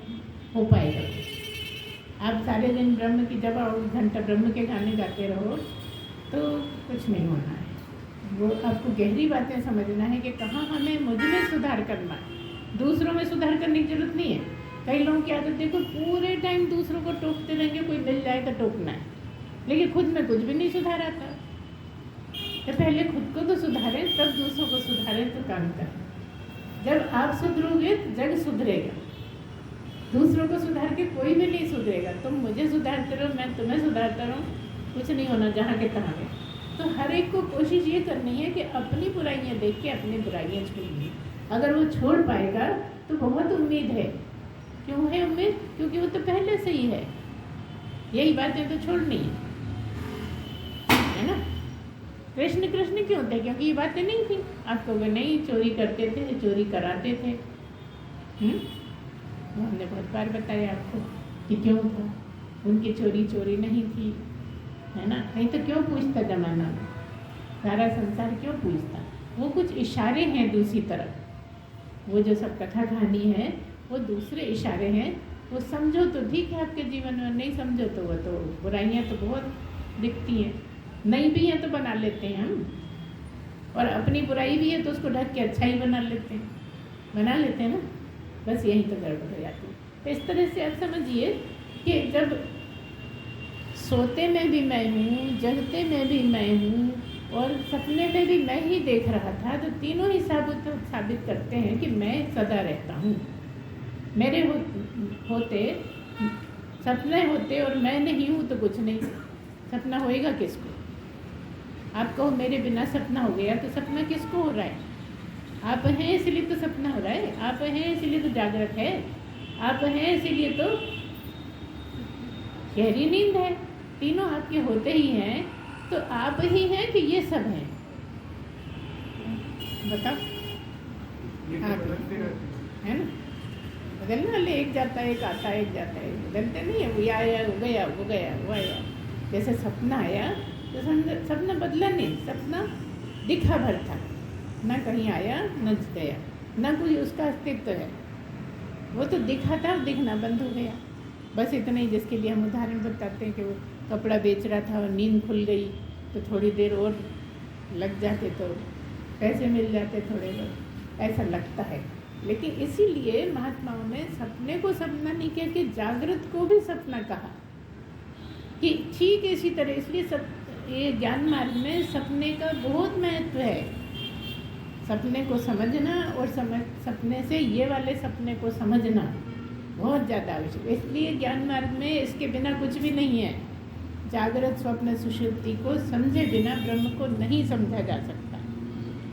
हो पाएगा। आप सारे दिन ब्रह्म की जब 1 घंटा ब्रह्म के गाने गाते रहो तो कुछ नहीं होना है। वो आपको गहरी बातें समझना है कि कहाँ हमें मुझ में सुधार करना है, दूसरों में सुधार करने की जरूरत नहीं है। कई लोगों की आदत देखो, पूरे टाइम दूसरों को टोकते रहेंगे, कोई मिल जाए तो टोकना है, लेकिन खुद में कुछ भी नहीं सुधार आता। तो पहले खुद को तो सुधारें, तब दूसरों को सुधारें तो काम करें। जब आप सुधरोगे तो जग सुधरेगा, दूसरों को सुधार के कोई भी नहीं सुधरेगा। तुम मुझे सुधारते रहो, मैं तुम्हें सुधारता रहूँ, कुछ नहीं होना जहाँ के तहाँ है। तो हर एक को कोशिश ये करनी है कि अपनी बुराइयाँ देख के अपनी बुराइयाँ छोड़िए। अगर वो छोड़ पाएगा तो बहुत उम्मीद है। क्यों है उम्मीद? क्योंकि वो तो पहले से ही है। यही बातें तो छोड़नी है ना। कृष्ण कृष्ण क्यों थे? क्योंकि ये बातें नहीं थी। आप कहोगे नहीं, चोरी करते थे, चोरी कराते थे। हमने बहुत बार बताया आपको कि क्यों था। उनकी चोरी नहीं थी, है ना। नहीं तो क्यों पूछता जमाना, सारा संसार क्यों पूछता। वो कुछ इशारे हैं दूसरी तरफ, वो जो सब कथा कहानी है वो दूसरे इशारे हैं। वो समझो तो ठीक है आपके जीवन में, नहीं समझो तो वो तो बुराइयाँ तो बहुत दिखती हैं। नहीं भी हैं तो बना लेते हैं हम, और अपनी बुराई भी है तो उसको ढक के अच्छा ही बना लेते हैं ना। बस यही तो गड़बड़ हो जाती है। तो इस तरह से आप समझिए कि जब सोते में भी मैं हूँ, जगते में भी मैं हूँ, और सपने में भी मैं ही देख रहा था, तो तीनों ही साबित करते हैं कि मैं सदा रहता हूँ। मेरे होते सपने होते और मैं नहीं हूँ तो कुछ नहीं। सपना होएगा किसको? आप कहो मेरे बिना सपना हो गया, तो सपना किसको हो रहा है? आप हैं इसलिए तो सपना हो रहा है, आप हैं इसलिए तो जागृत है, आप हैं इसीलिए तो गहरी नींद है। तीनों आपके होते ही हैं, तो आप ही हैं कि ये सब हैं? बताओ। है ना, बदलने वाले एक जाता है, एक आता है, एक जाता है, बदलते नहीं है। वो आया, वो गया, वो गया, वो आया। जैसे सपना आया तो सपना बदला नहीं, सपना दिखा भर था, ना कहीं आया न गया, ना कोई उसका अस्तित्व है। वो तो दिखा था, दिखना बंद हो गया। बस इतना ही, जिसके लिए हम उदाहरण बताते हैं कि वो कपड़ा बेच रहा था और नींद खुल गई तो थोड़ी देर और लग जाते तो पैसे मिल जाते थोड़े बहुत, ऐसा लगता है। लेकिन इसीलिए महात्माओं ने सपने को सपना नहीं कह के जागृत को भी सपना कहा कि ठीक इसी तरह। इसलिए ये ज्ञान मार्ग में सपने का बहुत महत्व है। सपने को समझना और सपने से ये वाले सपने को समझना, बहुत ज़्यादा आवश्यक। इसलिए ज्ञान मार्ग में इसके बिना कुछ भी नहीं है। जागृत स्वप्न सुषुप्ति को समझे बिना ब्रह्म को नहीं समझा जा सकता।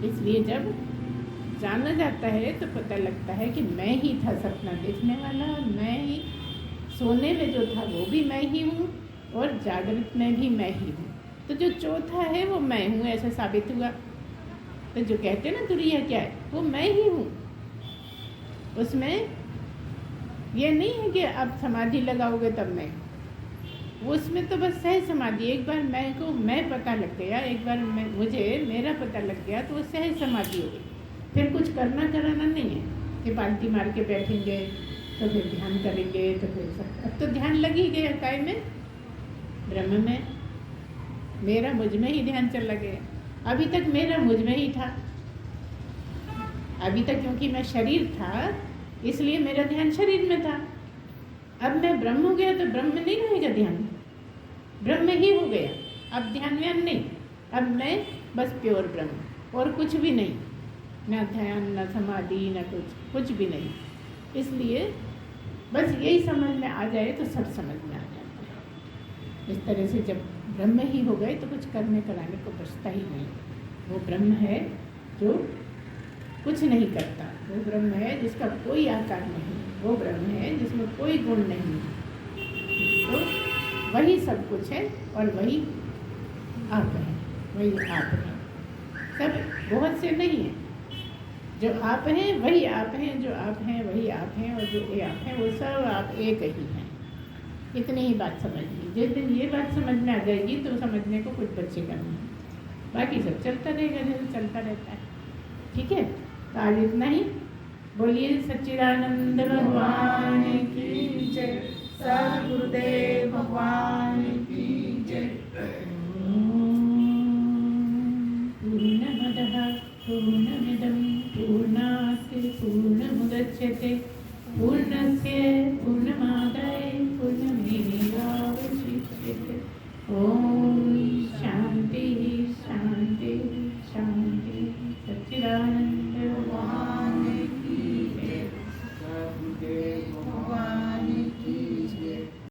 इसलिए जब जाना जाता है तो पता लगता है कि मैं ही था सपना देखने वाला, मैं ही सोने में जो था वो भी मैं ही हूँ और जागृत में भी मैं ही हूँ। तो जो चौथा है वो मैं हूँ, ऐसा साबित हुआ। तो जो कहते हैं ना तुरिया क्या है, वो मैं ही हूँ। उसमें ये नहीं है कि आप समाधि लगाओगे तब मैं, उसमें तो बस सहज समाधि। एक बार मैं को मैं पता लग गया, एक बार मैं मुझे मेरा पता लग गया तो वो सहज समाधि हो गई। फिर कुछ करना कराना नहीं है कि पालती मार के बैठेंगे तो फिर ध्यान करेंगे तो फिर सब। अब तो ध्यान लग ही गया काय में, ब्रह्म में। मेरा मुझ में ही ध्यान चला गया। अभी तक मेरा मुझ में ही था, अभी तक क्योंकि मैं शरीर था इसलिए मेरा ध्यान शरीर में था। अब मैं ब्रह्म हो गया तो ब्रह्म में नहीं रहेगा ध्यान, ब्रह्म में ही हो गया। अब ध्यान व्यान नहीं, अब मैं बस प्योर ब्रह्म और कुछ भी नहीं, ना ध्यान ना समाधि ना कुछ भी नहीं। इसलिए बस यही समझ में आ जाए तो सब समझ में आ जाता है। इस तरह से जब ब्रह्म ही हो गए तो कुछ करने कराने को बचता ही नहीं। वो ब्रह्म है जो कुछ नहीं करता, वो ब्रह्म है जिसका कोई आकार नहीं, वो ब्रह्म है जिसमें कोई गुण नहीं। तो वही सब कुछ है और वही आप है, वही आप है। सब बहुत से नहीं है, जो आप हैं वही आप हैं, जो आप हैं वही आप हैं, और जो ये आप हैं वो सब आप एक ही हैं। इतनी ही बात समझ ली। जिस दिन ये बात समझ में आ जाएगी तो समझने को कुछ बचेगा नहीं, बाकी सब चलता रहेगा जैसे चलता रहता है। ठीक है, तो आज इतना ही। बोलिए सच्चिदानंद भगवान की जय, सद्गुरुदेव भगवान की जय। पूर्णमदः पूर्णमिदं पूर्णात् पूर्णमुदच्यते पूर्णस्य पूर्ण